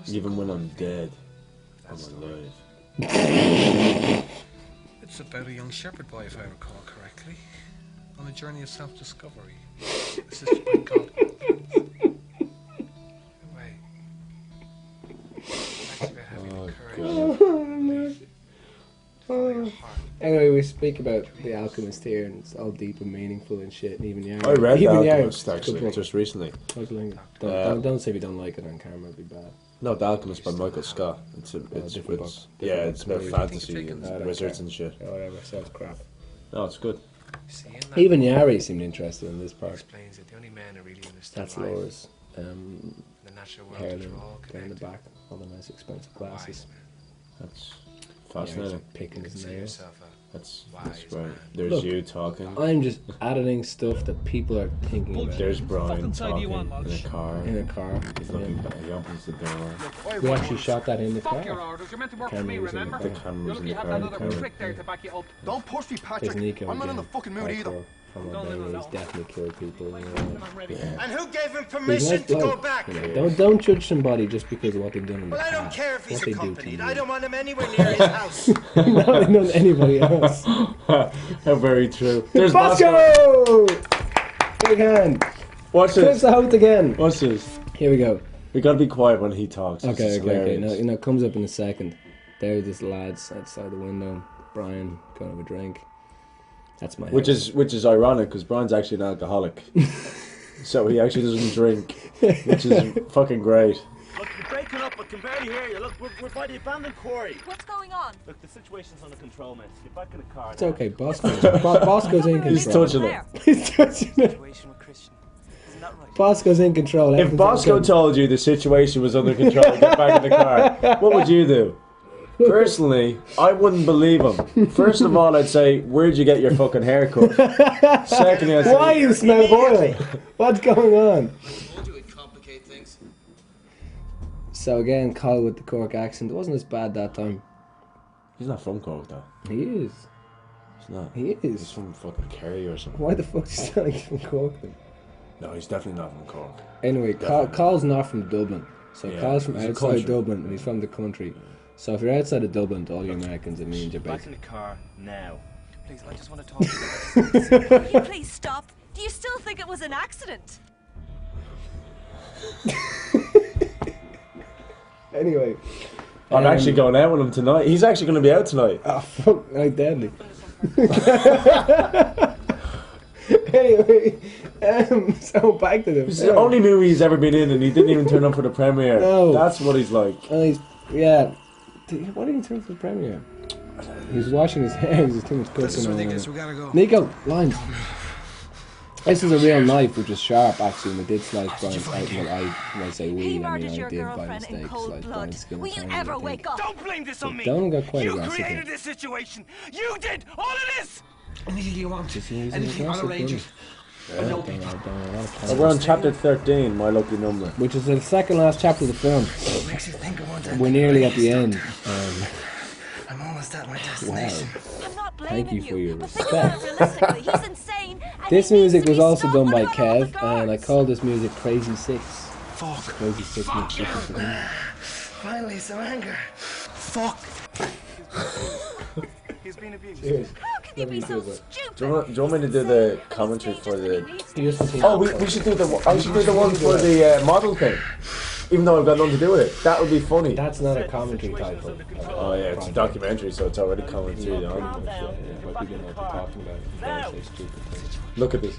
Even when I'm dead, I'm alive. It's about a young shepherd boy, if I recall correctly, on a journey of self-discovery. This is been called. Wait. Actually, about having the courage. Follow your heart. Anyway, we speak about The Alchemist here, and it's all deep and meaningful and shit. And even Yara. I read The even Yara- Alchemist actually just recently. Don't say if you don't like it on camera, it'd be bad. No, The Alchemist by Michael Scott. It's different book. yeah, it's about Different book. fantasy and wizards and shit. Yeah, whatever, sounds crap. No, it's good. Even Yari seemed interested in this part. Explains that the only man who really understood That's life, Laura's the natural world, heirloom which we're all down the connected. back, all the nice expensive glasses. That's Yari's fascinating. picking his Consider nails. yourself That's wise right. man. There's Look, you talking. I'm just editing stuff that people are thinking about. There's Brian talking in a car. In a car. He's looking back. He opens the door. We actually shot that in the car. Fuck your orders. You're meant to work for Camera me, was in the remember? car. The camera You're was in lucky you the have car. that The other camera. prick there to back you up. Don't push me, There's Patrick. Nico I'm not in again. the fucking mood either. Hardcore From Albania, he's definitely killed people. You know. And who gave him He's a permission nice to go bloke, back? you know. Don't judge somebody just because of what they've done in the Well, I don't past. care if he's What they do to accompanied. you. I don't want him anywhere near his house. Not known anybody else. How very true. There's Bosco! Big hand. Watch Clips this. the host again. Watch this. Here we go. We gotta be quiet when he talks. This Okay, is okay. hilarious. No, it comes up in a second. There's this lad's outside the window. Brian going to have a drink. That's my Which house. is ironic because Brian's actually an alcoholic, so he actually doesn't drink, which is fucking great. Look, you're breaking up. I can barely hear you. Look, we're by the abandoned quarry. What's going on? Look, the situation's under control, mate. Get back in the car. It's okay. Bosco's in control. He's touching it. He's touching it. Situation with Chrstn. Isn't that right? Bosco's in control. If Bosco told you the situation was under control, get back in the car, what would you do? Personally, I wouldn't believe him. First of all, I'd say, where'd you get your fucking haircut? Secondly, I'd say, Why you smell oil? What's going on? So again, Kyle with the Cork accent. It wasn't as bad that time. He's not from Cork, though. He is. He's not. He He's is. from fucking Kerry or something. Why the fuck is he sounding from Cork then? No, he's definitely not from Cork. Anyway, Kyle's not from Dublin. So Yeah, Kyle's from he's a outside country. Dublin and he's from the country. So if you're outside of Dublin, to all you Americans, it means you're Back in basically... the car now. Please, I just want to talk to you. Will you please stop? Do you still think it was an accident? Anyway. I'm actually going out with him tonight. He's actually going to be out tonight. Oh, fuck, like deadly. Anyway, so back to the This is the only movie he's ever been in, and he didn't even turn up for the premiere. No. That's what he's like. Oh, yeah. Why didn't he turn for the premiere? He was washing his hair. There's too much cooking on. We gotta go. Nico, lines. This is a real knife, which is sharp actually, and it did slice Brian's out. Well, when I say we, I mean I did by mistake slice Brian's skin. Will you ever wake up? Don't blame this on me. Don't get quite You aggressive created here. this situation. You did all of this. Anything you want. He's Anything, I'll aggressive, arrange it. We're on chapter 13, my lucky number. Which is the second last chapter of the film. What makes you think I want to? We're nearly at the end. I'm almost at my destination. I'm not Thank blaming you for your but think about it respect. realistically. He's insane. And This he needs music to was be also stopped done by one of the Kev, and I guards. call this music Crazy Six. Fuck. Crazy Six music. Finally, some anger. Fuck. He's been abused. Cheers. How can you be so stupid? Do you want me to do the commentary for the... Oh, Oh, we should do the... I should do the one for the model thing. Even though I've got nothing to do with it. That would be funny. That's not a commentary title. Oh yeah, it's a documentary, so it's already commentary. You know? But we didn't know what we're talking about. Very stupid things. Look at this.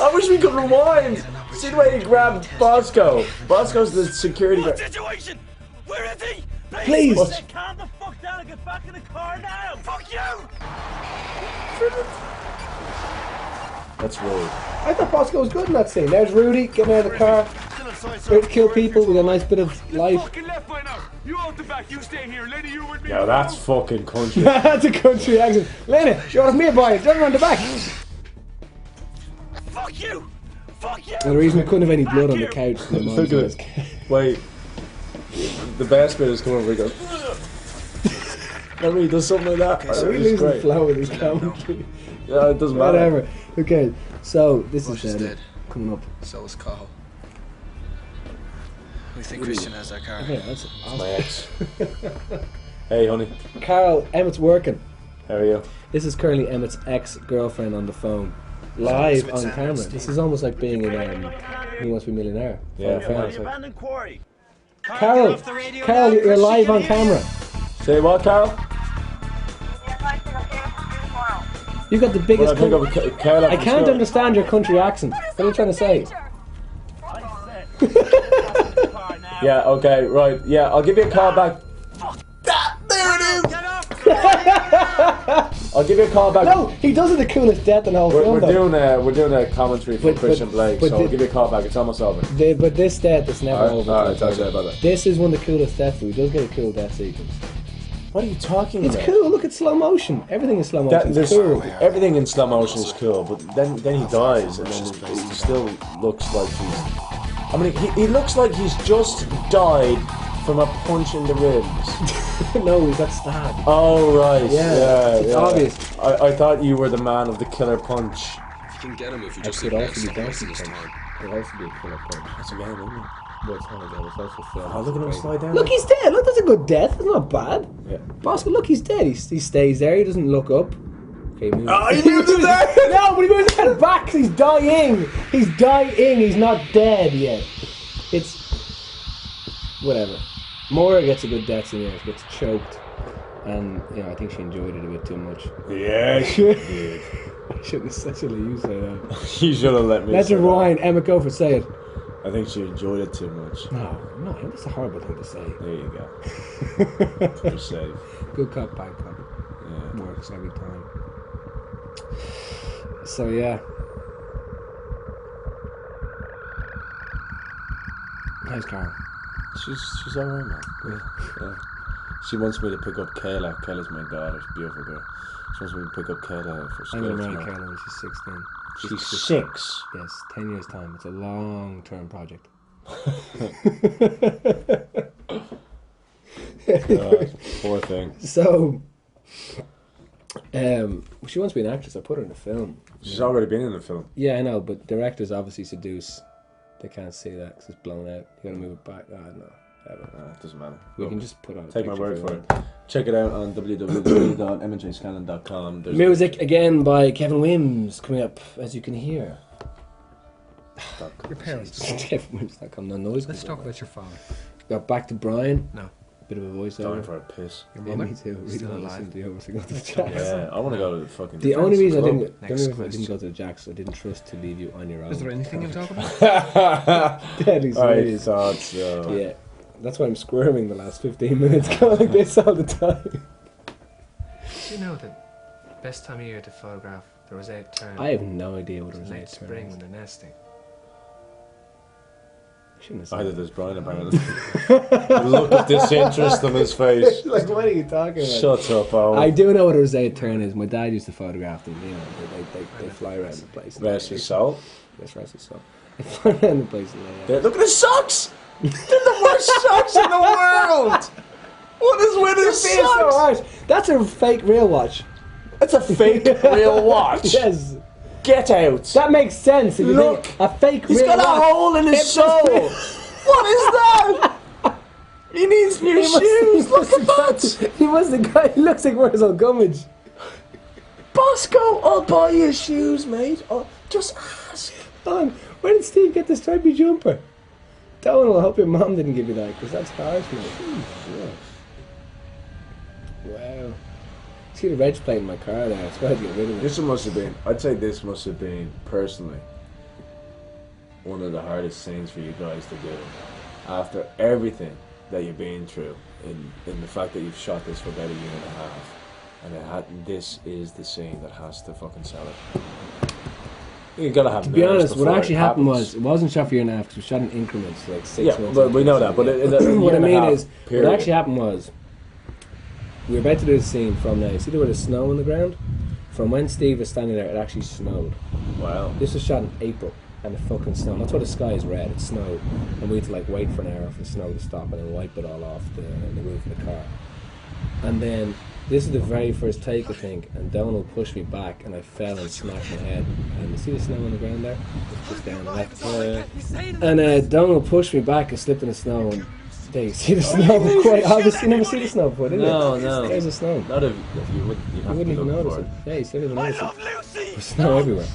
I wish we could rewind. See the way he grabbed Bosco. Bosco's the security guard. Situation. Where is he? Please. Calm the fuck down and get back in the car now. Fuck you. That's rude. I thought Bosco was good in that scene. There's Rudy getting out of the car. Ready to kill people with a nice bit of life. Fucking left by now. You out the back. You stay here. Lady, you with me. Yeah, that's fucking country. That's a country accent. Lenny, show us me a boy. Turn around the back. Fuck you. Fuck you. Well, the reason we couldn't have any blood on the couch. Look at it. Wait. The best bit is coming where he goes... Remember he does something like that? Okay, so we lose the flow with his commentary. Yeah, it doesn't matter. Whatever. Okay, so this Bush is is dead. coming up. So is Carl. We think Chrstn has that car. Yeah, that's my ex. Hey, honey. Carl, Emmett's working. How are you? This is currently Emmett's ex-girlfriend on the phone. Live on camera. This is almost like being in Who Wants to Be a Millionaire. Yeah, Abandoned quarry. Carol, Carol, you're live on camera. Say what, Carol? You got the biggest. Carol, I can't understand your country accent. What are you trying to say? Yeah, okay, right. Yeah, I'll give you a call back. There it is! I'll give you a call back. No, he does it the coolest death in the whole film. We're doing a commentary for Christian Blake, so I'll give you a call back. It's almost over. But this death is never over. Alright, talk to you about that. This is one of the coolest deaths. He does get a cool death sequence. What are you talking about? It's cool. Look at slow motion. Everything in slow motion is cool. Everything in slow motion is cool, but then he dies, and then he still looks like he's... I mean, he looks like he's just died from a punch in the ribs. No, he got stabbed. Oh, right. Yeah, it's obvious. I thought you were the man of the killer punch. You can get him if you just Could sit also next be to him Donkey this Punch. time. Could also be a killer punch. That's a man, isn't it? Well, it's not again. It's also film. Oh, look at him slide down. Look, he's dead. Look, that's a good death. That's not bad. Yeah. Bosco, look, he's dead. He stays there. He doesn't look up. Okay, move. Oh, he moved him there! No, but he moves his head back. He's dying. He's dying. He's not dead yet. It's whatever. Moira gets a good death in here. She gets choked, and I think she enjoyed it a bit too much. Yeah, she did. I shouldn't have said it. You say that. You should have let me. Let's rewind. Emma, go for say it. I think she enjoyed it too much. No, that's a horrible thing to say. There you go. You're safe. Good cop, bad cop. Yeah. Works every time. So yeah. How's Carol? She's alright, man. Yeah. She wants me to pick up Kayla. Kayla's my daughter. She's a beautiful girl. She wants me to pick up Kayla for school. I'm gonna marry tomorrow. Kayla when she's 16. She's 6. Yes, 10 years time. It's a long-term project. God, poor thing. So, she wants to be an actress. I put her in the film. She's already been in the film. Yeah, I know, but directors obviously seduce. They can't see that because it's blown out. You gotta move it back. I don't know. It doesn't matter. We can just put on a Take my picture word if for you it. Check it out on www.mcscanlon.com. Music again by Kevin Wims coming up, as you can hear. Your parents. KevinWims.com. No noise. Let's talk about your father. Got back to Brian. No. Bit of a voiceover. Dying for a piss. Your Yeah, mother? me too. Really Still want to alive? listen to you to go to the Jacks. Yeah, I want to go to the fucking. The only reason I club. didn't, Next go to question. the Jacks, I didn't trust to leave you on your own. Is there anything you'll talk about? Deadly I serious. thought so. Yeah, that's why I'm squirming the last 15 minutes, going like this all the time. Do you know that best time of year to photograph The roseate tern. I have no idea what a It's roseate late tern spring is. when they're nesting. Shouldn't have said Either that. does Brian apparently. The look of disinterest on his face. Like, what are you talking about? Shut up, Owen. I do know what a roseate tern is. My dad used to photograph them. You know, they fly around the place. Rest his soul. Yes, rest his soul. They fly around the place. Look at his socks! They're the worst socks in the world! What is with his You're being so socks? harsh. That's a fake real watch. That's a fake real watch. Yes. Get out. That makes sense. If you Look. think a fake He's real got watch. a hole in his soul. What is that? He needs new shoes. Look at that. He was the guy. He looks like Where's Old Gummidge. Bosco, I'll buy you shoes, mate. Oh, just ask. Hold on. Where did Steve get the stripy jumper? Donald, I hope your mom didn't give you that, because that's harsh, mate. Wow. See the reg plate in my car there. It's got to get rid of it. This must have been, I'd say this must have been, personally, one of the hardest things for you guys to do. After everything that you've been through, in the fact that you've shot this for about a year and a half, and this is the scene that has to fucking sell it. You gotta have. To be honest, what before actually it happened happens. was, it wasn't shot for a year and a half, because we shot in increments, like 6 Yeah, months. but we know that, but what I mean is, period. what actually happened was, we were about to do the scene from now. See where there's snow on the ground? From when Steve was standing there, it actually snowed. Wow. This was shot in April, and it fucking snowed. That's why the sky is red. It snowed, and we had to like wait for an hour for the snow to stop, and then wipe it all off the roof of the car. And then this is the very first take, I think, and Donald pushed me back, and I fell and smacked my head. And you see the snow on the ground there? It's just down left. And Donald pushed me back and slipped in the snow. And there you see the snow. Quite obviously, you never see the snow before, did you? No. There's the snow. Not if you would. You'd have wouldn't to even look notice for it. Yeah, you still even notice it. There's snow everywhere.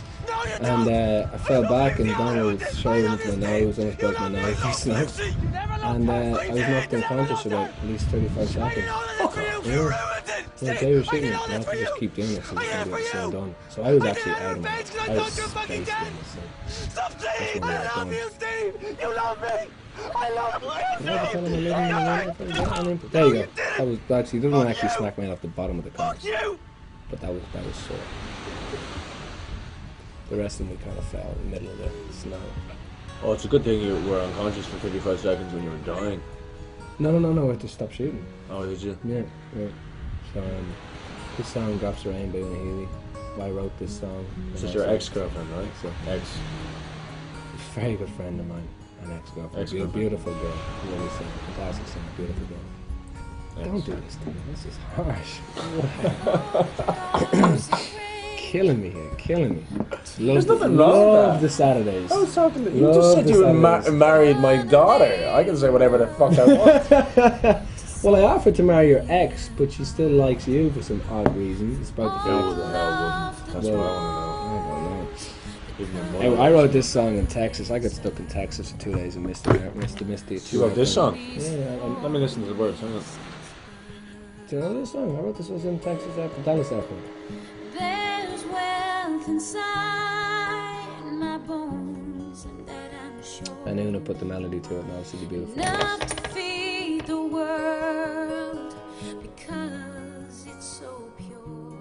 And I fell back, and Donald showed into my nose, almost broke my nose in snow. And I was knocked unconscious for about at least 35 seconds. Yeah, they were shooting me, and I had to just keep doing it so we can get the scene done. So I was actually out of my head. I was basically in the scene. That's when I was done. You love me! I love you! There you go. That was actually, the other one actually smacked me off the bottom of the car. But that was sore. The rest of me kind of fell in the middle of the snow. Oh, it's a good thing you were unconscious for 35 seconds when you were dying. No, I had to stop shooting. Oh, did you? Yeah. So, this song, Drops the Rain by Una Healy. I wrote this song. This is your ex-girlfriend, right? So, Ex. A very good friend of mine. An ex-girlfriend. A beautiful girl. Really singer. Fantastic singer. Beautiful girl. Don't do this to me. This is harsh. Killing me here. Killing me. There's nothing wrong with Love that. the Saturdays. I was talking to you. You just said you married my daughter. I can say whatever the fuck I want. Well, I offered to marry your ex, but she still likes you for some odd reason. Despite the fact Who the hell wouldn't? That's what I want to know. Even your mother. I wrote this song in Texas. I got stuck in Texas for 2 days and missed it. You wrote this song? Yeah. Let me listen to the words. Hang on. Do you know this song? I wrote this was in Texas after Dallas after. There's wealth inside my bones, and that I'm sure. And Una put the melody to it. Now it's really beautiful. Enough to feed the world because it's so pure.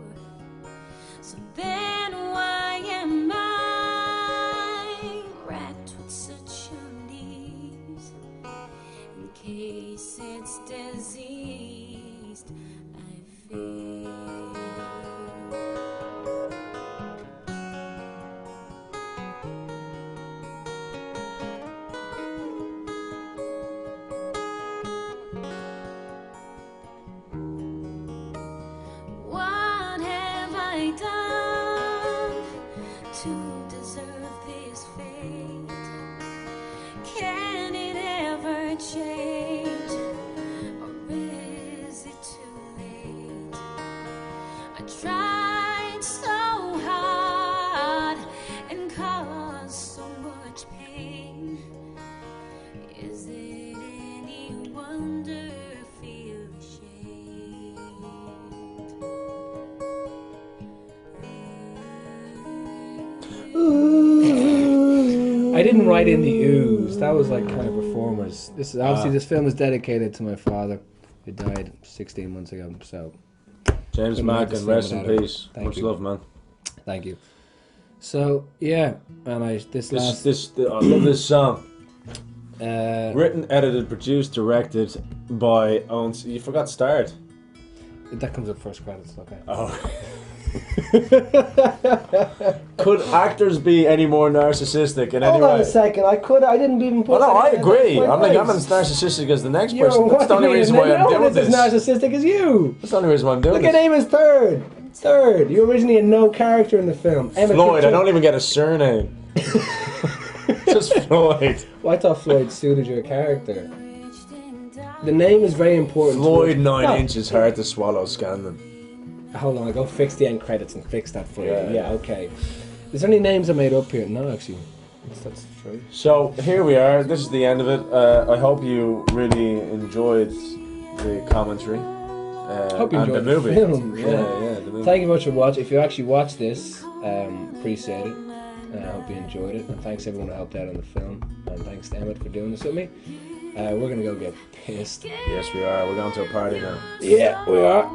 So then why am I racked with such unease? In case it's diseased, I fear. What have I done to deserve this fate? Can it ever change, or is it too late? I tried so hard and caused so much pain. Is it any wonder I feel ashamed? I didn't write in the ooze. That was like kind of performers. This is obviously this film is dedicated to my father, who died 16 months ago. So James couldn't write Mack, this and film rest in without him. peace. Thank Much you. love, man. Thank you. So yeah, and I love this song. Written, edited, produced, directed by Owen. You forgot start. That comes up first credits. Okay. Oh. Could actors be any more narcissistic in any way? Hold on a second. I didn't even put. Oh no, I that in. agree. That's I'm my like, I'm place. as narcissistic as the next You're person. That's the only reason why I'm doing as this. narcissistic as you. That's the only reason why I'm doing Look this. at name is third. Third. You originally had no character in the film. Emma Floyd. I don't even get a surname. Just Floyd. Well, I thought Floyd suited your character. The name is very important. Floyd 9 inches hard to swallow. Scanlan. Hold on, I'll go fix the end credits and fix that for you. Yeah. Yeah, okay. Is there any names I made up here? No, actually. That's true. So here we are. This is the end of it. I hope you really enjoyed the commentary. Hope you and enjoyed the movie. film. Yeah, the movie. Thank you very much for watching. If you actually watched this, appreciate it. I hope you enjoyed it. And thanks everyone who helped out on the film. And thanks to Emmett for doing this with me. We're going to go get pissed. Yes, we are. We're going to a party now. Yeah, we are.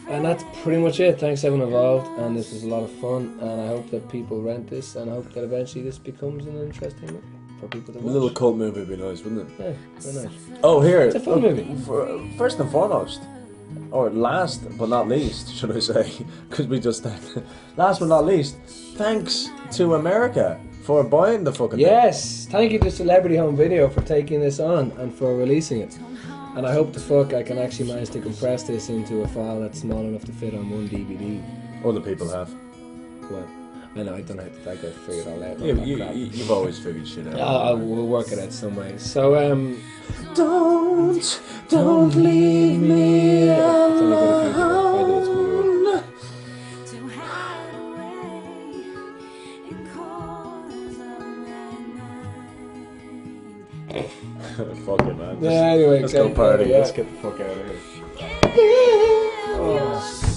And that's pretty much it. Thanks everyone involved, and this was a lot of fun, and I hope that people rent this, and I hope that eventually this becomes an interesting movie for people to watch. A little cult movie would be nice, wouldn't it? Yeah, very nice. Oh, here. It's a fun movie. First and foremost, or last but not least, should I say, because we just last but not least, thanks to America for buying the fucking Yes, thank you to Celebrity Home Video for taking this on and for releasing it. And I hope I can actually manage to compress this into a file that's small enough to fit on one DVD. Other people have. Well, I know, I don't have to figure it all out. You've always figured shit out. We'll work it out some way. So, Don't leave me alone. Fuck it, man. Yeah, anyway, let's go party. Yeah. Let's get the fuck out of here. Oh.